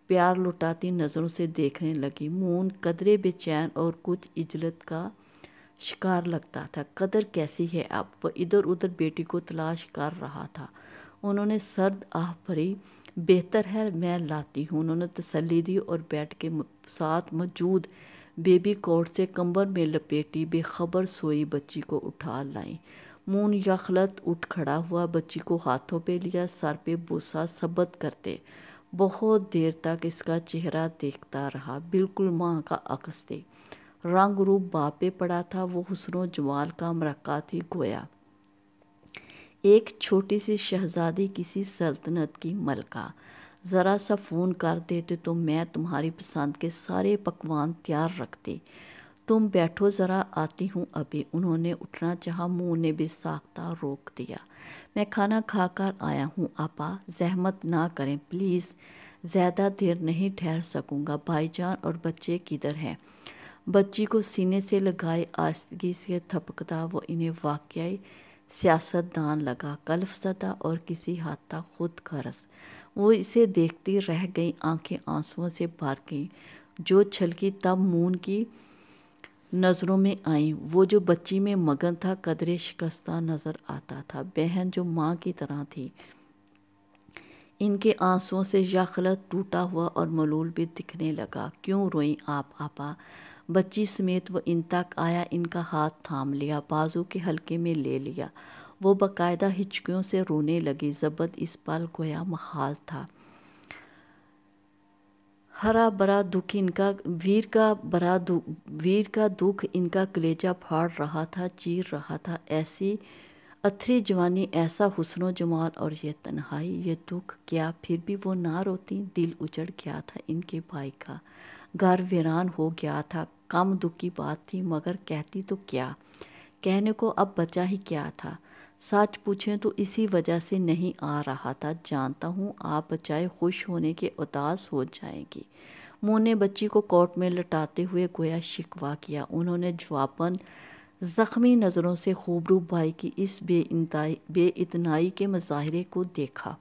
پیار لٹاتی نظروں سے دیکھنے لگی۔ مون قدرے بے چین اور کچھ عجلت کا شکار لگتا تھا۔ قدر کیسی ہے اب؟ وہ ادھر ادھر بیٹی کو تلاش کر رہا تھا۔ انہوں نے سرد آہ بھری، بہتر ہے میں لاتی ہوں۔ انہوں نے تسلی دی اور بیڈ کے ساتھ موجود بیبی کوٹ سے کمبر میں لپیٹی بے خبر سوئی بچی کو اٹھا لائیں۔ مون یخلت اٹھ کھڑا ہوا، بچی کو ہاتھوں پہ لیا، سر پہ بوسہ ثبت کرتے بہت دیر تک اس کا چہرہ دیکھتا رہا، بالکل ماں کا عکس تھے۔ رنگ روپ باپ پہ پڑا تھا، وہ حسن و جمال کا مرقع تھی گویا ایک چھوٹی سی شہزادی کسی سلطنت کی ملکہ۔ ذرا سا فون کر دیتے تو میں تمہاری پسند کے سارے پکوان تیار رکھتی۔ تم بیٹھو ذرا، آتی ہوں ابھی۔ انہوں نے اٹھنا چاہا، منہ نے بھی ساختہ روک دیا۔ میں کھانا کھا کر آیا ہوں آپا، زحمت نہ کریں پلیز، زیادہ دیر نہیں ٹھہر سکوں گا۔ بھائی جان اور بچے کدھر ہیں؟ بچی کو سینے سے لگائے آہستگی سے تھپکتا وہ انہیں واقعی سیاست دان لگا، کلف زدہ اور کسی حد تک خود غرض۔ وہ اسے دیکھتی رہ گئیں، آنکھیں آنسوؤں سے بھر گئیں۔ جو چھلکی تب مون کی نظروں میں آئیں، وہ جو بچی میں مگن تھا قدرے شکستہ نظر آتا تھا، بہن جو ماں کی طرح تھی۔ ان کے آنسوؤں سے یخلت ٹوٹا ہوا اور ملول بھی دکھنے لگا۔ کیوں روئیں آپ آپا؟ بچی سمیت وہ ان تک آیا، ان کا ہاتھ تھام لیا، بازو کے حلقے میں لے لیا۔ وہ باقاعدہ ہچکیوں سے رونے لگی۔ ضبط اس پل گویا محال تھا۔ ہرا بھرا دکھ ان کا، ویر کا دکھ ان کا کلیجہ پھاڑ رہا تھا، چیر رہا تھا۔ ایسی اتھری جوانی، ایسا حسن و جمال اور یہ تنہائی، یہ دکھ، کیا پھر بھی وہ نہ روتی؟ دل اجڑ گیا تھا ان کے بھائی کا، گھر ویران ہو گیا تھا۔ کم دکھ کی بات تھی، مگر کہتی تو کیا؟ کہنے کو اب بچا ہی کیا تھا؟ سچ پوچھیں تو اسی وجہ سے نہیں آ رہا تھا۔ جانتا ہوں آپ بجائے خوش ہونے کے اداس ہو جائیں گی۔ مون نے بچی کو کوٹ میں لٹاتے ہوئے گویا شکوہ کیا۔ انہوں نے جواباً زخمی نظروں سے خوبرو بھائی کی اس بے اتنائی کے مظاہرے کو دیکھا۔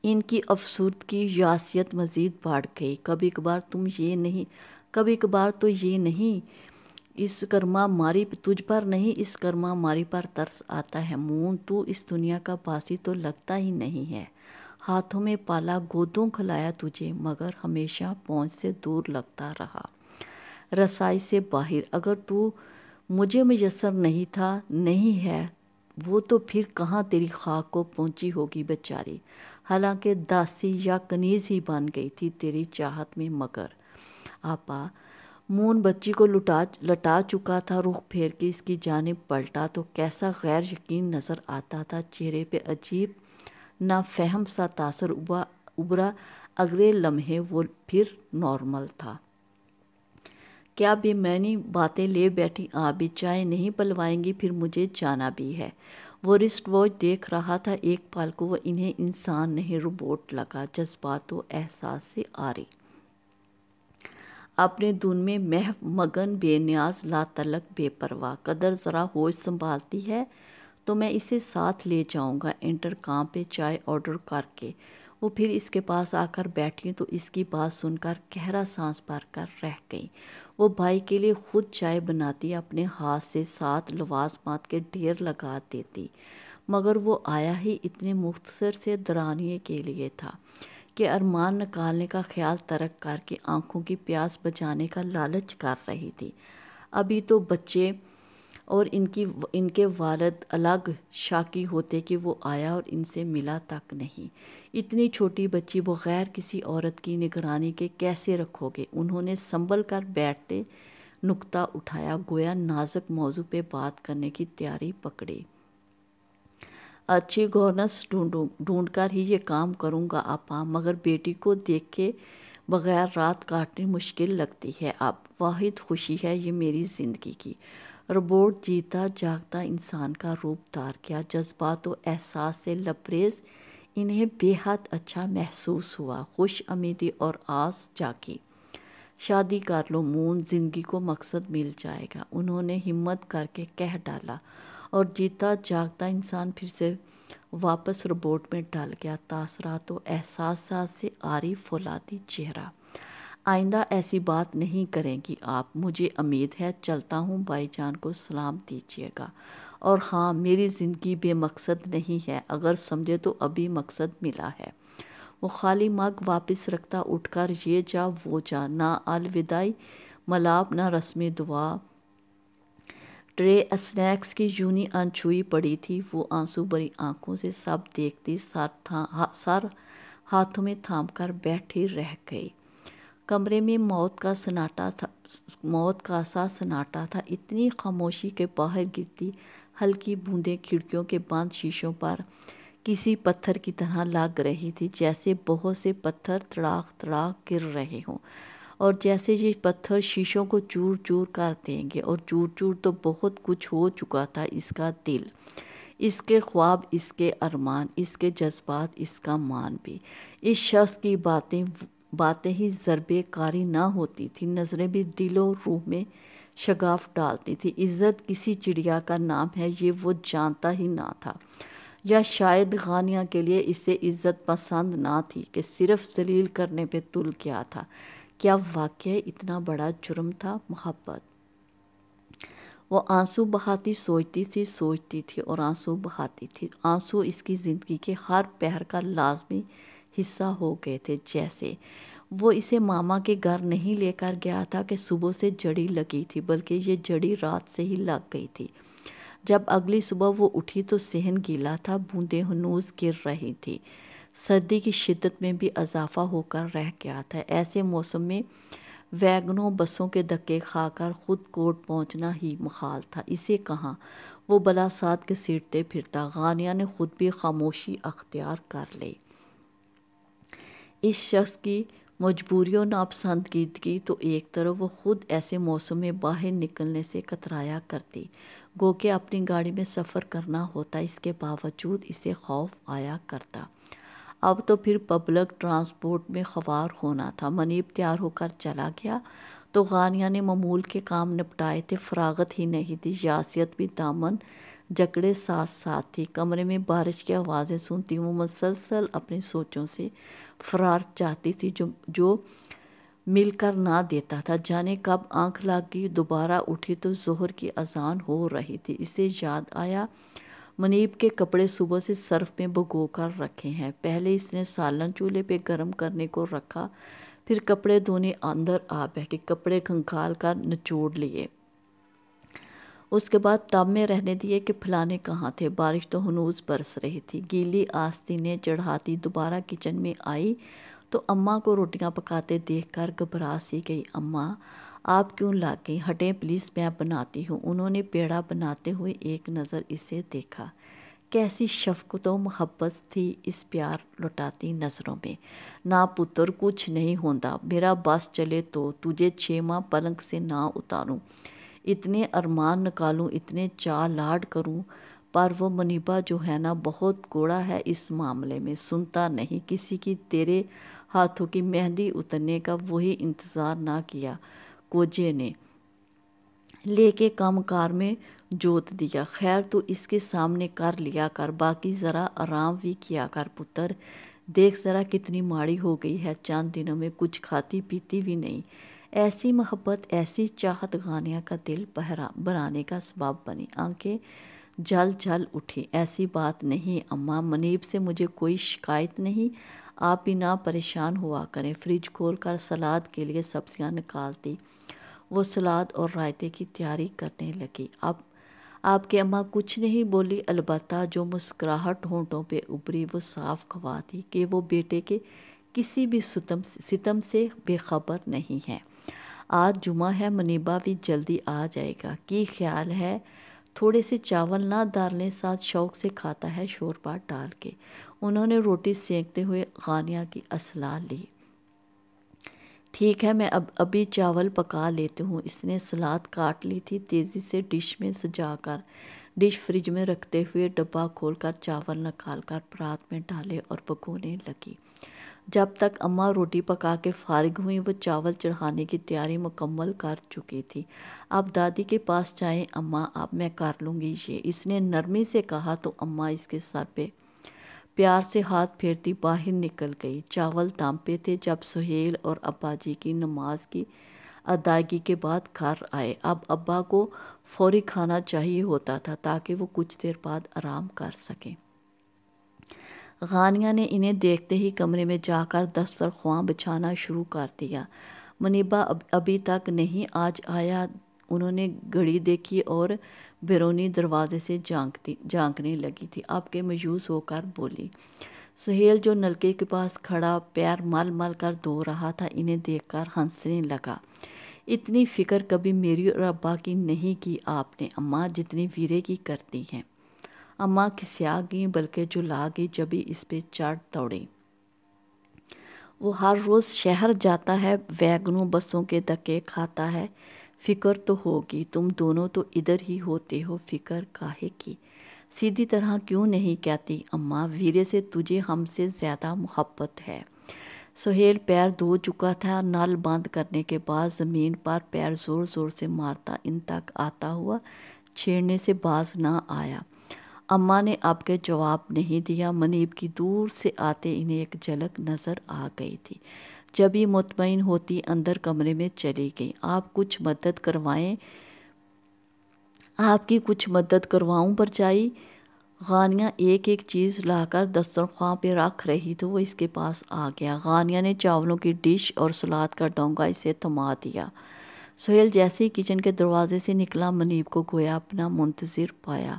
ان کی افسردگی یاسیت مزید بڑھ گئی۔ کبھی کبھار تو یہ نہیں، اس کرما ماری تجھ پر نہیں، اس کرما ماری پر ترس آتا ہے۔ مون تو اس دنیا کا باسی تو لگتا ہی نہیں ہے۔ ہاتھوں میں پالا، گودوں کھلایا تجھے، مگر ہمیشہ پہنچ سے دور لگتا رہا، رسائی سے باہر۔ اگر تو مجھے میسر نہیں تھا، نہیں ہے، وہ تو پھر کہاں تیری خاک کو پہنچی ہوگی بیچاری، حالانکہ داسی یا کنیز ہی بن گئی تھی تیری چاہت میں۔ مگر آپا، مون بچی کو لٹا چکا تھا، رخ پھیر کے اس کی جانب پلٹا تو کیسا غیر یقین نظر آتا تھا، چہرے پہ عجیب نافہم سا تاثر ابھرا۔ اگلے لمحے وہ پھر نارمل تھا۔ کیا بے معنی باتیں لے بیٹھی؟ آپ بھی چائے نہیں پلوائیں گی؟ پھر مجھے جانا بھی ہے۔ وہ رسٹ واچ دیکھ رہا تھا۔ ایک پل کو وہ انہیں انسان نہیں روبوٹ لگا، جذبات و احساس سے عاری، اپنے دھن میں محو مگن، بے نیاز، لا تعلق، بے پرواہ۔ قدر ذرا ہوش سنبھالتی ہے تو میں اسے ساتھ لے جاؤں گا، انٹرکام پہ چائے آرڈر کر کے۔ وہ پھر اس کے پاس آ کر بیٹھی تو اس کی بات سن کر گہرا سانس بھر کر رہ گئی۔ وہ بھائی کے لیے خود چائے بناتی، اپنے ہاتھ سے 7 لوازمات کے ڈھیر لگا دیتی، مگر وہ آیا ہی اتنے مختصر سے دورانیے کے لیے تھا کہ ارمان نکالنے کا خیال ترک کر کے آنکھوں کی پیاس بجھانے کا لالچ کر رہی تھی۔ ابھی تو بچے اور ان کے والد الگ شاکی ہوتے کہ وہ آیا اور ان سے ملا تک نہیں۔ اتنی چھوٹی بچی بغیر کسی عورت کی نگرانی کے کیسے رکھو گے؟ انہوں نے سنبھل کر بیٹھتے نکتہ اٹھایا، گویا نازک موضوع پہ بات کرنے کی تیاری پکڑی۔ اچھی گورننس ڈھونڈ کر ہی یہ کام کروں گا آپا، مگر بیٹی کو دیکھے بغیر رات کاٹنی مشکل لگتی ہے اب۔ واحد خوشی ہے یہ میری زندگی کی۔ روبوٹ جیتا جاگتا انسان کا روپ دھار کیا، جذبات و احساس سے لبریز، انہیں بے حد اچھا محسوس ہوا، خوش امیدی اور آس جاگی۔ شادی کر لو مون، زندگی کو مقصد مل جائے گا، انہوں نے ہمت کر کے کہہ ڈالا، اور جیتا جاگتا انسان پھر سے واپس روبوٹ میں ڈل گیا، تاثرات و احساسات سے عاری فولادی چہرہ۔ آئندہ ایسی بات نہیں کریں گی آپ، مجھے امید ہے، چلتا ہوں، بھائی جان کو سلام دیجیے گا، اور ہاں میری زندگی بے مقصد نہیں ہے، اگر سمجھے تو ابھی مقصد ملا ہے۔ وہ خالی مگ واپس رکھتا، اٹھ کر یہ جا وہ جا، نہ الوداعی ملاب نہ رسم دعا، ٹرے اسنیکس کی یونہی انچھوئی پڑی تھی، وہ آنسو بھری آنکھوں سے سب دیکھتی، سر ہاتھوں میں تھام کر بیٹھی رہ گئی۔ کمرے میں موت کا سا سناٹا تھا، اتنی خاموشی کے باہر گرتی ہلکی بوندیں کھڑکیوں کے بند شیشوں پر کسی پتھر کی طرح لگ رہی تھی، جیسے بہت سے پتھر تڑاک تڑاک گر رہے ہوں، اور جیسے یہ پتھر شیشوں کو چور چور کر دیں گے، اور چور چور تو بہت کچھ ہو چکا تھا اس کا دل، اس کے خواب، اس کے ارمان، اس کے جذبات، اس کا مان بھی۔ اس شخص کی باتیں ہی ضربے کاری نہ ہوتی تھی، نظریں بھی دل و روح میں شگاف ڈالتی تھی۔ عزت کسی چڑیا کا نام ہے، یہ وہ جانتا ہی نہ تھا، یا شاید غانیہ کے لیے اسے عزت پسند نہ تھی کہ صرف ذلیل کرنے پہ تل گیا تھا۔ کیا واقعی اتنا بڑا جرم تھا محبت؟ وہ آنسو بہاتی سوچتی تھی اور آنسو بہاتی تھی۔ آنسو اس کی زندگی کے ہر پہر کا لازمی حصہ ہو گئے تھے، جیسے وہ اسے ماما کے گھر نہیں لے کر گیا تھا کہ صبح سے جڑی لگی تھی، بلکہ یہ جڑی رات سے ہی لگ گئی تھی۔ جب اگلی صبح وہ اٹھی تو صحن گیلا تھا، بوندیں ہنوز گر رہی تھی، سردی کی شدت میں بھی اضافہ ہو کر رہ گیا تھا۔ ایسے موسم میں ویگنوں بسوں کے دھکے کھا کر خود کوٹ پہنچنا ہی محال تھا، اسے کہاں وہ بلا سات گھسیٹتے پھرتا۔ غانیہ نے خود بھی خاموشی اختیار کر لی۔ اس شخص کی مجبوری و ناپسندیدگی تو ایک طرف، وہ خود ایسے موسم میں باہر نکلنے سے کترایا کرتی، گو کہ اپنی گاڑی میں سفر کرنا ہوتا، اس کے باوجود اسے خوف آیا کرتا۔ اب تو پھر پبلک ٹرانسپورٹ میں خوار ہونا تھا۔ منیب تیار ہو کر چلا گیا تو غانیہ نے معمول کے کام نپٹائے تھے، فراغت ہی نہیں تھی، یاسیت بھی دامن جکڑے ساتھ ساتھ تھی۔ کمرے میں بارش کی آوازیں سنتی وہ مسلسل اپنی سوچوں سے فرار چاہتی تھی، جو مل کر نہ دیتا تھا۔ جانے کب آنکھ لگ گئی، دوبارہ اٹھی تو ظہر کی اذان ہو رہی تھی۔ اسے یاد آیا منیب کے کپڑے صبح سے سرف میں بھگو کر رکھے ہیں۔ پہلے اس نے سالن چولہے پہ گرم کرنے کو رکھا، پھر کپڑے دھونے اندر آ بیٹھی، کپڑے کھنگال کر نچوڑ لیے، اس کے بعد ٹب میں رہنے دیے کہ پھلانے کہاں تھے۔ بارش تو ہنوز برس رہی تھی۔ گیلی آستینیں چڑھاتی دوبارہ کچن میں آئی تو اماں کو روٹیاں پکاتے دیکھ کر گھبرا سی گئی۔ اماں آپ کیوں لگ گئیں؟ ہٹیں پلیز، میں بناتی ہوں۔ انہوں نے پیڑا بناتے ہوئے ایک نظر اسے دیکھا، کیسی شفقت و محبت تھی اس پیار لٹاتی نظروں میں۔ نہ پتر، کچھ نہیں ہوندا، میرا بس چلے تو تجھے 6 ماہ پلنگ سے نہ اتاروں، اتنے ارمان نکالوں، اتنے چاہ لاڈ کروں، پر وہ منیبہ جو ہے نا، بہت کوڑا ہے اس معاملے میں، سنتا نہیں کسی کی۔ تیرے ہاتھوں کی مہندی اترنے کا وہی انتظار نہ کیا کوجے نے، لے کے کام کار میں جوت دیا۔ خیر تو اس کے سامنے کر لیا کر، باقی ذرا آرام بھی کیا کر پتر، دیکھ ذرا کتنی ماڑی ہو گئی ہے، چند دنوں میں کچھ کھاتی پیتی بھی نہیں۔ ایسی محبت، ایسی چاہت غانیہ کا دل بھرانے کا سبب بنی۔ آنکھیں جل جل اٹھی۔ ایسی بات نہیں اماں، منیب سے مجھے کوئی شکایت نہیں، آپ بھی نہ پریشان ہوا کریں۔ فریج کھول کر سلاد کے لیے سبزیاں نکالتی وہ سلاد اور رائتے کی تیاری کرنے لگی۔ اب آپ کی اماں کچھ نہیں بولی، البتہ جو مسکراہٹ ہونٹوں پہ ابھری وہ صاف گواہ تھی کہ وہ بیٹے کے کسی بھی ستم سے بے خبر نہیں ہے۔ آج جمعہ ہے، منیبا بھی جلدی آ جائے گا۔ کی خیال ہے تھوڑے سے چاول نہ ڈالنے، ساتھ شوق سے کھاتا ہے شوربہ ڈال کے۔ انہوں نے روٹی سینکتے ہوئے غانیہ کی اصلاح لی۔ ٹھیک ہے، میں ابھی چاول پکا لیتی ہوں۔ اس نے سلاد کاٹ لی تھی، تیزی سے ڈش میں سجا کر ڈش فریج میں رکھتے ہوئے ڈبہ کھول کر چاول نکال کر پرات میں ڈالے اور پکانے لگی۔ جب تک اماں روٹی پکا کے فارغ ہوئیں وہ چاول چڑھانے کی تیاری مکمل کر چکی تھی۔ اب دادی کے پاس جائیں اماں، اب میں کر لوں گی یہ، اس نے نرمی سے کہا تو اماں اس کے سر پہ پیار سے ہاتھ پھیرتی باہر نکل گئی۔ چاول دم پہ تھے جب سہیل اور ابا جی کی نماز کی ادائیگی کے بعد گھر آئے۔ اب ابا کو فوری کھانا چاہیے ہوتا تھا تاکہ وہ کچھ دیر بعد آرام کر سکیں۔ غانیہ نے انہیں دیکھتے ہی کمرے میں جا کر دسترخواں بچھانا شروع کر دیا۔ منیبا ابھی تک نہیں آج آیا؟ انہوں نے گھڑی دیکھی اور بیرونی دروازے سے جھانکنے لگی تھی۔ اب کے مایوس ہو کر بولی۔ سہیل جو نلکے کے پاس کھڑا پیر مل مل کر دھو رہا تھا انہیں دیکھ کر ہنسنے لگا۔ اتنی فکر کبھی میری اور ابا کی نہیں کی آپ نے اماں، جتنی ویرے کی کرتی ہیں۔ اماں کھسیا گئیں بلکہ جلا گئی جبھی اس پہ چڑھ دوڑی۔ وہ ہر روز شہر جاتا ہے، ویگنوں بسوں کے دھکے کھاتا ہے، فکر تو ہوگی، تم دونوں تو ادھر ہی ہوتے ہو، فکر کاہے کی؟ سیدھی طرح کیوں نہیں کہتی اماں، ویرے سے تجھے ہم سے زیادہ محبت ہے۔ سہیل پیر دھو چکا تھا، نل بند کرنے کے بعد زمین پر پیر زور زور سے مارتا ان تک آتا ہوا چھیڑنے سے باز نہ آیا۔ اماں نے اب کے جواب نہیں دیا۔ منیب کی دور سے آتے انہیں ایک جھلک نظر آ گئی تھی۔ جب یہ مطمئن ہوتی اندر کمرے میں چلی گئی۔ آپ کی کچھ مدد کرواؤں بھرجائی؟ غانیہ ایک ایک چیز لا کر دسترخواں پہ رکھ رہی تو وہ اس کے پاس آ گیا۔ غانیہ نے چاولوں کی ڈش اور سلاد کا ڈونگا اسے تھما دیا۔ سہیل جیسے ہی کچن کے دروازے سے نکلا منیب کو گویا اپنا منتظر پایا۔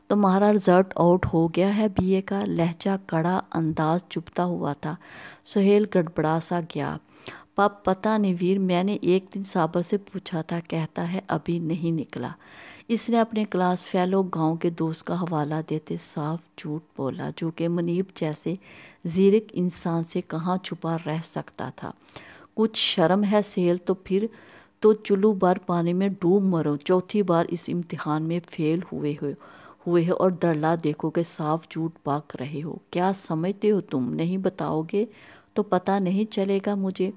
تمہارا رزلٹ آؤٹ ہو گیا ہے BA کا؟ لہجہ کڑا، انداز چبھتا ہوا تھا۔ سہیل گڑبڑا سا گیا۔ پتہ نہیں ویر، میں نے ایک دن صابر سے پوچھا تھا، کہتا ہے ابھی نہیں نکلا۔ اس نے اپنے کلاس فیلو گاؤں کے دوست کا حوالہ دیتے صاف جھوٹ بولا، جو کہ منیب جیسے زیرک انسان سے کہاں چھپا رہ سکتا تھا۔ کچھ شرم ہے سہیل، تو پھر تو چلو بھر پانی میں ڈوب مرو، چوتھی بار اس امتحان میں فیل ہوئے ہو اور دڑلا دیکھو کہ صاف جھوٹ بک رہے ہو۔ کیا سمجھتے ہو تم؟ نہیں بتاؤ گے تو پتہ نہیں چلے گا مجھے۔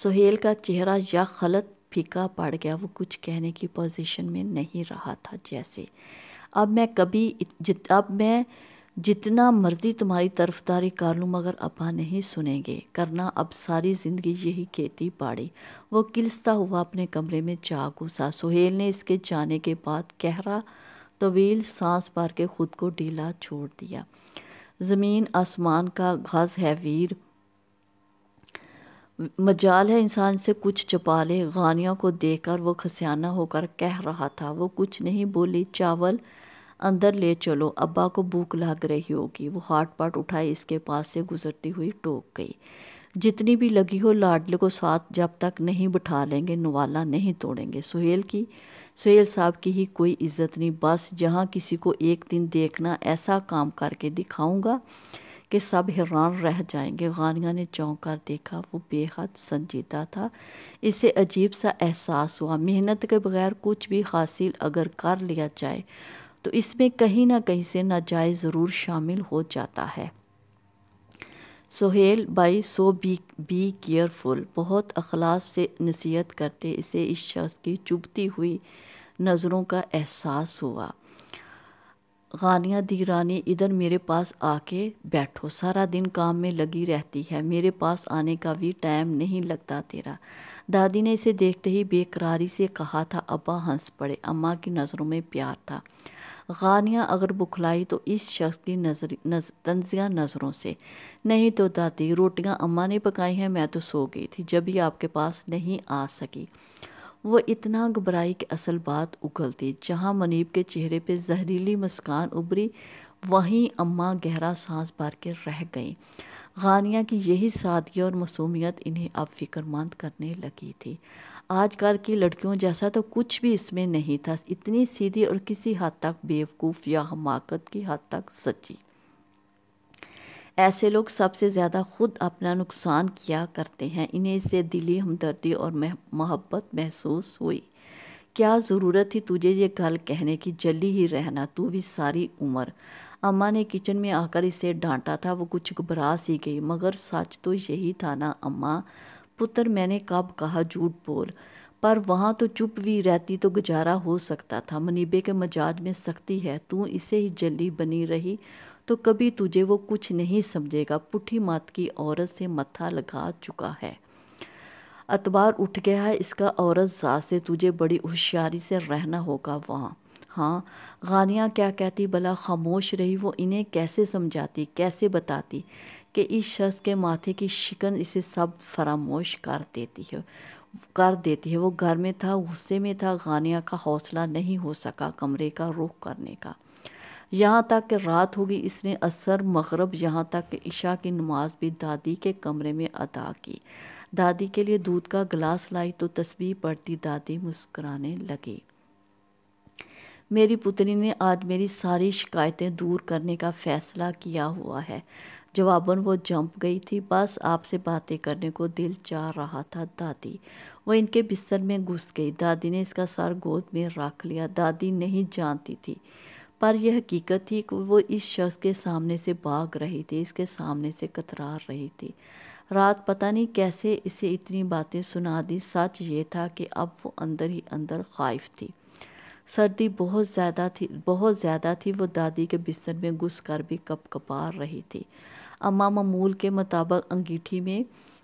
سہیل کا چہرہ یا خلط پھیکا پڑ گیا، وہ کچھ کہنے کی پوزیشن میں نہیں رہا تھا جیسے۔ اب میں جتنا مرضی تمہاری طرفداری کر لوں مگر ابا نہیں سنیں گے، کرنا اب ساری زندگی یہی کھیتی باڑی۔ وہ کلستا ہوا اپنے کمرے میں جا گھسا۔ سہیل نے اس کے جانے کے بعد گہرا طویل سانس بھر کے خود کو ڈھیلا چھوڑ دیا۔ زمین آسمان کا غز ہے ویر، مجال ہے انسان سے کچھ چھپا لے۔ غانیہ کو دیکھ کر وہ خسیانہ ہو کر کہہ رہا تھا۔ وہ کچھ نہیں بولی۔ چاول اندر لے چلو، ابا کو بھوک لگ رہی ہوگی۔ وہ ہاٹ پاٹ اٹھائے اس کے پاس سے گزرتی ہوئی ٹوک گئی۔ جتنی بھی لگی ہو لاڈلے کو ساتھ جب تک نہیں بٹھا لیں گے نوالا نہیں توڑیں گے۔ سہیل صاحب کی ہی کوئی عزت نہیں، بس جہاں کسی کو ایک دن دیکھنا ایسا کام کر کے دکھاؤں گا کہ سب حیران رہ جائیں گے۔ غانیہ نے چونک کر دیکھا، وہ بے حد سنجیدہ تھا۔ اسے عجیب سا احساس ہوا، محنت کے بغیر کچھ بھی حاصل اگر کر لیا جائے تو اس میں کہیں نہ کہیں سے ناجائز ضرور شامل ہو جاتا ہے۔ سہیل بھائی، سو بی کیئرفل، بہت اخلاص سے نصیحت کرتے اسے اس شخص کی چبھتی ہوئی نظروں کا احساس ہوا۔ غانیہ دی رانی، ادھر میرے پاس آ کے بیٹھو، سارا دن کام میں لگی رہتی ہے، میرے پاس آنے کا بھی ٹائم نہیں لگتا تیرا۔ دادی نے اسے دیکھتے ہی بے قراری سے کہا تھا۔ ابا ہنس پڑے، اماں کی نظروں میں پیار تھا۔ غانیہ اگر بکھلائی تو اس شخص کی طنزیہ نظروں سے۔ نہیں تو دادی، روٹیاں اماں نے پکائی ہیں، میں تو سو گئی تھی جبھی آپ کے پاس نہیں آ سکی۔ وہ اتنا گھبرائی کہ اصل بات اگلتی۔ جہاں منیب کے چہرے پہ زہریلی مسکان ابھری وہیں اماں گہرا سانس بھر کے رہ گئیں۔ غانیہ کی یہی سادگی اور معصومیت انہیں اب فکر مند کرنے لگی تھی۔ آج کل کی لڑکیوں جیسا تو کچھ بھی اس میں نہیں تھا، اتنی سیدھی اور کسی حد تک بیوقوف یا حماقت کی حد تک سچی۔ ایسے لوگ سب سے زیادہ خود اپنا نقصان کیا کرتے ہیں۔ انہیں اس سے دلی ہمدردی اور محبت محسوس ہوئی۔ کیا ضرورت تھی تجھے یہ گل کہنے کی، جلی ہی رہنا تو بھی ساری عمر۔ اماں نے کچن میں آ کر اسے ڈانٹا تھا، وہ کچھ گھبرا سی گئی۔ مگر سچ تو یہی تھا نا اماں؟ پتر میں نے کب کہا جھوٹ بول، پر وہاں تو چپ بھی رہتی تو گزارا ہو سکتا تھا۔ منیبے کے مزاج میں سختی ہے، تو اسے ہی جلی بنی رہی تو کبھی تجھے وہ کچھ نہیں سمجھے گا۔ پٹھی مت کی عورت سے متھا لگا چکا ہے، اعتبار اٹھ گیا ہے اس کا، عورت ذات سے تجھے بڑی ہوشیاری سے رہنا ہوگا وہاں۔ ہاں غانیہ کیا کہتی بھلا؟ خاموش رہی۔ وہ انہیں کیسے سمجھاتی، کیسے بتاتی کہ اس شخص کے ماتھے کی شکن اسے سب فراموش کر دیتی ہے۔ وہ گھر میں تھا، غصے میں تھا، غانیہ کا حوصلہ نہیں ہو سکا کمرے کا رخ کرنے کا۔ یہاں تک کہ رات ہو گئی، اس نے عصر مغرب یہاں تک کہ عشاء کی نماز بھی دادی کے کمرے میں ادا کی۔ دادی کے لیے دودھ کا گلاس لائی تو تسبیح پڑھتی دادی مسکرانے لگی۔ میری پتری نے آج میری ساری شکایتیں دور کرنے کا فیصلہ کیا ہوا ہے۔ جواباً وہ جھنپ گئی تھی۔ بس آپ سے باتیں کرنے کو دل چاہ رہا تھا دادی۔ وہ ان کے بستر میں گھس گئی۔ دادی نے اس کا سر گود میں رکھ لیا۔ دادی نہیں جانتی تھی، پر یہ حقیقت تھی کہ وہ اس شخص کے سامنے سے بھاگ رہی تھی، اس کے سامنے سے کترا رہی تھی۔ رات پتہ نہیں کیسے اسے اتنی باتیں سنا دی۔ سچ یہ تھا کہ اب وہ اندر ہی اندر خائف تھی۔ سردی بہت زیادہ تھی۔ وہ دادی کے بستر میں گھس کر بھی کپ کپا رہی تھی۔ اماں معمول کے مطابق انگیٹھی میں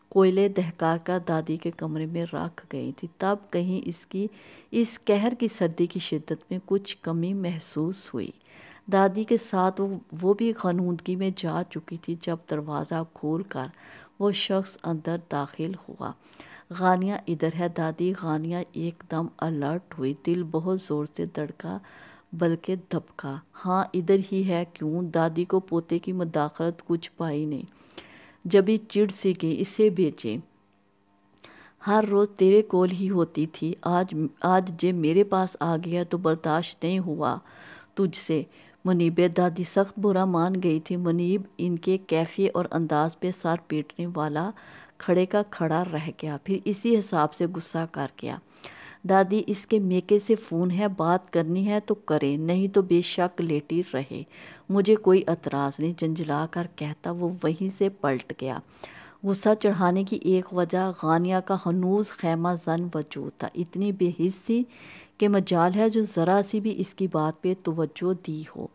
کوئلے دہکا کر دادی کے کمرے میں رکھ گئی تھی۔ تب کہیں اس قہر کی سردی کی شدت میں کچھ کمی محسوس ہوئی۔ دادی کے ساتھ وہ بھی غنودگی میں جا چکی تھی جب دروازہ کھول کر وہ شخص اندر داخل ہوا۔ غانیہ ادھر ہے دادی؟ غانیہ ایک دم الرٹ ہوئی، دل بہت زور سے دھڑکا بلکہ دھبکا۔ ہاں ادھر ہی ہے۔ کیوں؟ دادی کو پوتے کی مداخلت کچھ بھائی نہیں۔ جبھی چڑ سی گئی، اسے بھیجے، ہر روز تیرے کول ہی ہوتی تھی، آج جے میرے پاس آ گیا تو برداشت نہیں ہوا تجھ سے۔ منیب دادی سخت برا مان گئی تھی۔ منیب ان کے کیفیے اور انداز پہ سر پیٹنے والا کھڑے کا کھڑا رہ گیا، پھر اسی حساب سے غصہ کر گیا۔ دادی اس کے میکے سے فون ہے، بات کرنی ہے تو کرے، نہیں تو بے شک لیٹی رہے، مجھے کوئی اعتراض نہیں، جنجلا کر کہتا وہ وہیں سے پلٹ گیا۔ غصہ چڑھانے کی ایک وجہ غانیہ کا ہنوز خیمہ زن وجود تھا، اتنی بے حس تھی کہ مجال ہے جو ذرا سی بھی اس کی بات پہ توجہ دی ہو۔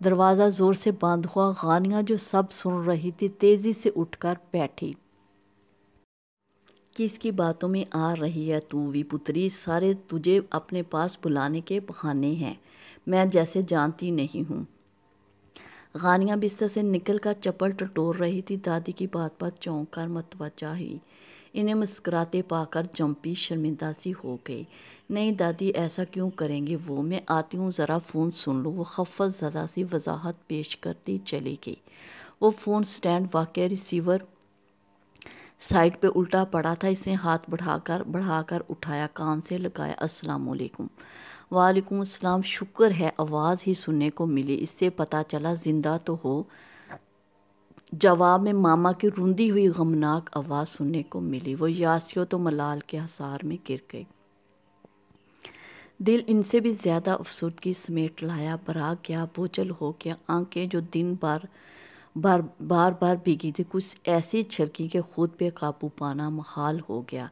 دروازہ زور سے بند ہوا۔ غانیہ جو سب سن رہی تھی تیزی سے اٹھ کر بیٹھی۔ کس کی باتوں میں آ رہی ہے تو بھی پتری؟ سارے تجھے اپنے پاس بلانے کے بہانے ہیں، میں جیسے جانتی نہیں ہوں۔ غانیہ بستر سے نکل کر چپل ٹٹور رہی تھی۔ دادی کی بات پر چونک کر متوجہ ہوئی۔ انہیں مسکراتے پا کر جھنپی، شرمندہ سی ہو گئی۔ نہیں دادی، ایسا کیوں کریں گے وہ؟ میں آتی ہوں، ذرا فون سن لو۔ وہ خفت زدہ سی وضاحت پیش کرتی چلی گئی۔ وہ فون سٹینڈ واقع ریسیور سائڈ پہ الٹا پڑا تھا۔ اس نے ہاتھ بڑھا کر اٹھایا، کان سے لگایا۔ السلام علیکم۔ وعلیکم السلام۔ شکر ہے آواز ہی سننے کو ملی، اس سے پتہ چلا زندہ تو ہو۔ جواب میں ماما کی روندی ہوئی غمناک آواز سننے کو ملی۔ وہ یاسیوت و ملال کے حصار میں گر گئی۔ دل ان سے بھی زیادہ افسردگی سمیٹ لایا، بھرا گیا، بوجھل ہو گیا۔ آنکھیں جو دن بار بھیگی تھی کچھ ایسی چھلکی کہ خود پہ قابو پانا محال ہو گیا۔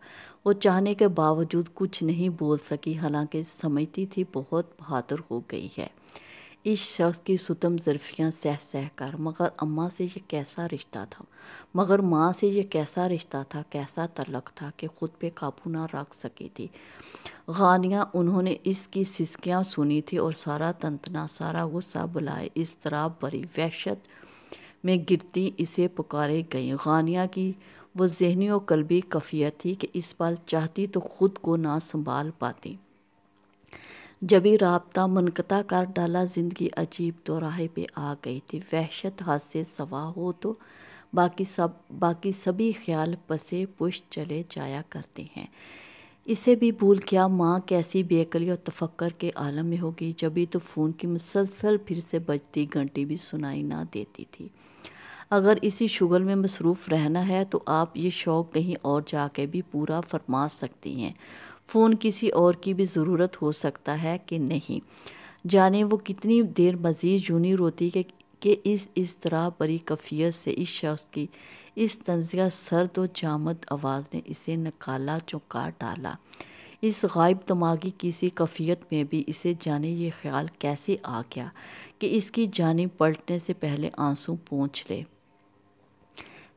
وہ چاہنے کے باوجود کچھ نہیں بول سکی، حالانکہ سمجھتی تھی بہت بہادر ہو گئی ہے اس شخص کی ستم ظرفیاں سہ کر۔ مگر اماں سے یہ کیسا رشتہ تھا، مگر ماں سے یہ کیسا رشتہ تھا، کیسا تعلق تھا کہ خود پہ قابو نہ رکھ سکی تھی غانیہ۔ انہوں نے اس کی سسکیاں سنی تھی اور سارا تنتنا، سارا غصہ بلائے اضطراب بھری وحشت میں گرتی اسے پکارے گئی۔ غانیہ کی وہ ذہنی و قلبی کیفیت تھی کہ اس پل چاہتی تو خود کو نہ سنبھال پاتی۔ جبھی رابطہ منقطع کر ڈالا، زندگی عجیب دوراہے پہ آ گئی تھی۔ وحشت حد سے سوا ہو تو باقی سبھی خیال پسے پشت چلے جایا کرتے ہیں۔ اسے بھی بھول کیا، ماں کیسی بے عقلی اور تفکر کے عالم میں ہوگی، جبھی تو فون کی مسلسل پھر سے بجتی گھنٹی بھی سنائی نہ دیتی تھی۔ اگر اسی شغل میں مصروف رہنا ہے تو آپ یہ شوق کہیں اور جا کے بھی پورا فرما سکتی ہیں۔ فون کسی اور کی بھی ضرورت ہو سکتا ہے کہ نہیں، جانے وہ کتنی دیر مزید یوں نہیں روتی کہ اس طرح بڑی کیفیت سے اس شخص کی اس طنزیہ سرد و جامد آواز نے اسے نکالا چونکا ڈالا۔ اس غائب دماغی کسی کیفیت میں بھی اسے جانے یہ خیال کیسے آ گیا کہ اس کی جانب پلٹنے سے پہلے آنسو پونچھ لے۔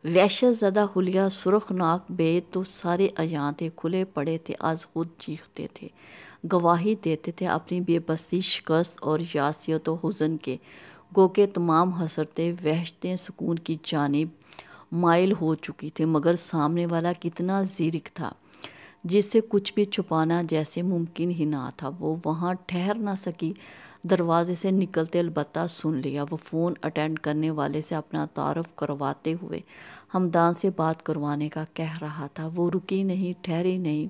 وحشت زدہ حلیہ سرخ ناک بے تو سارے عیاں تھے، کھلے پڑے تھے، از خود چیختے تھے، گواہی دیتے تھے اپنی بے بسی، شکست اور یاسیت و حزن کے، گو کہ تمام حسرتیں وحشتیں سکون کی جانب مائل ہو چکی تھی، مگر سامنے والا کتنا زیرک تھا، جس سے کچھ بھی چھپانا جیسے ممکن ہی نہ تھا۔ وہ وہاں ٹھہر نہ سکی، دروازے سے نکلتے البتہ سن لیا۔ وہ فون اٹینڈ کرنے والے سے اپنا تعارف کرواتے ہوئے ہمدان سے بات کروانے کا کہہ رہا تھا۔ وہ رکی نہیں، ٹھہری نہیں،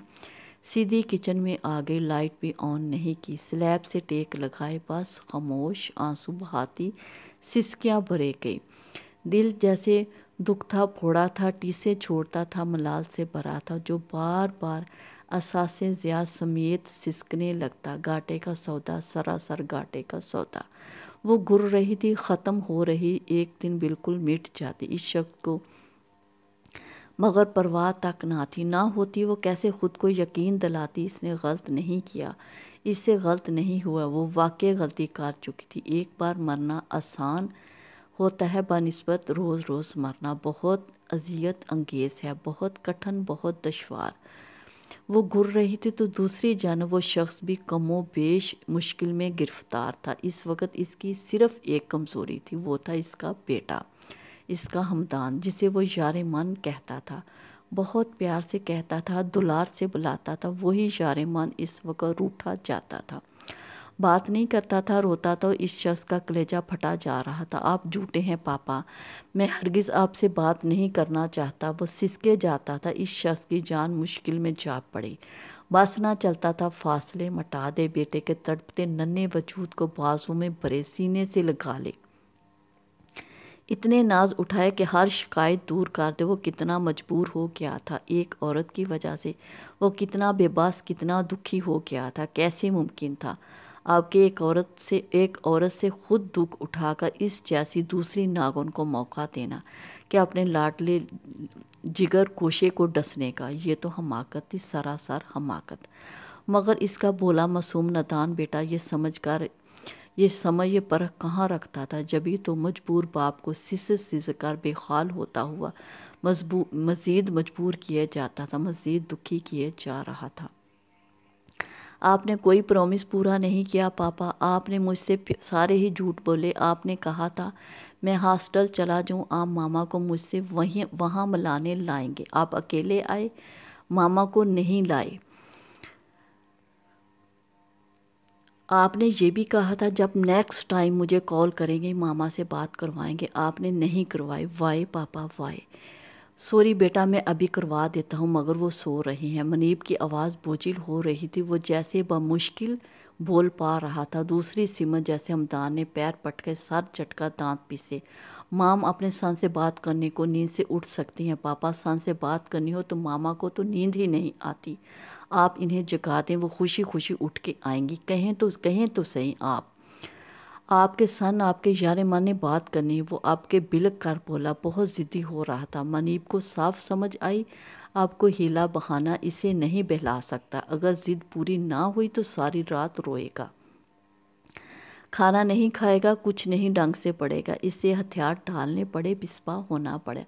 سیدھی کچن میں آ گئی، لائٹ بھی آن نہیں کی، سلیب سے ٹیک لگائے، بس خاموش، آنسو بہاتی، سسکیاں بھرے گئی۔ دل جیسے دکھتا پھوڑا تھا، ٹیسے چھوڑتا تھا، ملال سے بھرا تھا، جو بار بار احساسِ ضیاع سمیت سسکنے لگتا۔ گھاٹے کا سودا، سراسر گھاٹے کا سودا۔ وہ گر رہی تھی، ختم ہو رہی، ایک دن بالکل مٹ جاتی اس شخص کو مگر پرواہ تک نہ تھی۔ نہ ہوتی وہ کیسے خود کو یقین دلاتی اس نے غلط نہیں کیا، اس سے غلط نہیں ہوا، وہ واقعی غلطی کر چکی تھی۔ ایک بار مرنا آسان ہوتا ہے بنسبت روز روز مرنا بہت اذیت انگیز ہے، بہت کٹھن، بہت دشوار۔ وہ گر رہی تھی تو دوسری جانب وہ شخص بھی کم و بیش مشکل میں گرفتار تھا۔ اس وقت اس کی صرف ایک کمزوری تھی، وہ تھا اس کا بیٹا، اس کا ہمدان، جسے وہ یار من کہتا تھا، بہت پیار سے کہتا تھا، دلار سے بلاتا تھا۔ وہی یار من اس وقت روٹھا جاتا تھا، بات نہیں کرتا تھا، روتا تھا۔ اس شخص کا کلیجہ پھٹا جا رہا تھا۔ آپ جھوٹے ہیں پاپا، میں ہرگز آپ سے بات نہیں کرنا چاہتا، وہ سسکے جاتا تھا۔ اس شخص کی جان مشکل میں جا پڑی، بس نہ چلتا تھا، فاصلے مٹا دے، بیٹے کے تڑپتے ننھے وجود کو بازو میں بھرے سینے سے لگا لے، اتنے ناز اٹھائے کہ ہر شکایت دور کر دے۔ وہ کتنا مجبور ہو گیا تھا، ایک عورت کی وجہ سے وہ کتنا بے بس، کتنا دکھی ہو گیا تھا۔ کیسے ممکن تھا آپ کے ایک عورت سے خود دکھ اٹھا کر اس جیسی دوسری ناگن کو موقع دینا کہ اپنے لاڈلے جگر کوشے کو ڈسنے کا؟ یہ تو حماقت تھی، سراسر حماقت۔ مگر اس کا بھولا معصوم نادان بیٹا یہ سمجھ یہ پرکھ کہاں رکھتا تھا، جبھی تو مجبور باپ کو سسک کر بے حال ہوتا ہوا مزید مجبور کیا جاتا تھا، مزید دکھی کیے جا رہا تھا۔ آپ نے کوئی پرومس پورا نہیں کیا پاپا، آپ نے مجھ سے سارے ہی جھوٹ بولے۔ آپ نے کہا تھا میں ہاسٹل چلا جاؤں، آپ ماما کو مجھ سے وہاں ملانے لائیں گے، آپ اکیلے آئے، ماما کو نہیں لائے۔ آپ نے یہ بھی کہا تھا جب نیکسٹ ٹائم مجھے کال کریں گے ماما سے بات کروائیں گے، آپ نے نہیں کروائی۔ وائے پاپا وائے۔ سوری بیٹا، میں ابھی کروا دیتا ہوں، مگر وہ سو رہے ہیں۔ منیب کی آواز بوجھل ہو رہی تھی، وہ جیسے بمشکل بول پا رہا تھا۔ دوسری سمت جیسے ہمدان نے پیر پٹکے، سر جھٹکا، دانت پیسے۔ مام اپنے سن سے بات کرنے کو نیند سے اٹھ سکتی ہیں، پاپا سن سے بات کرنی ہو تو ماما کو تو نیند ہی نہیں آتی، آپ انہیں جگا دیں، وہ خوشی خوشی اٹھ کے آئیں گی، کہیں تو صحیح آپ کے سن، آپ کے یار من نے بات کرنی ہے۔ وہ آپ کے بلک کر بولا، بہت ضدی ہو رہا تھا۔ منیب کو صاف سمجھ آئی آپ کو ہیلا بہانا اسے نہیں بہلا سکتا، اگر ضد پوری نہ ہوئی تو ساری رات روئے گا، کھانا نہیں کھائے گا، کچھ نہیں ڈھنگ سے پڑے گا، اسے ہتھیار ڈالنے پڑے، بسپا ہونا پڑے۔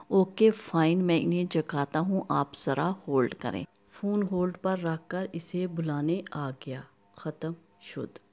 اوکے فائن، میں انہیں جگاتا ہوں، آپ ذرا ہولڈ کریں۔ فون ہولڈ پر رکھ کر اسے بلانے آ گیا۔ ختم شد۔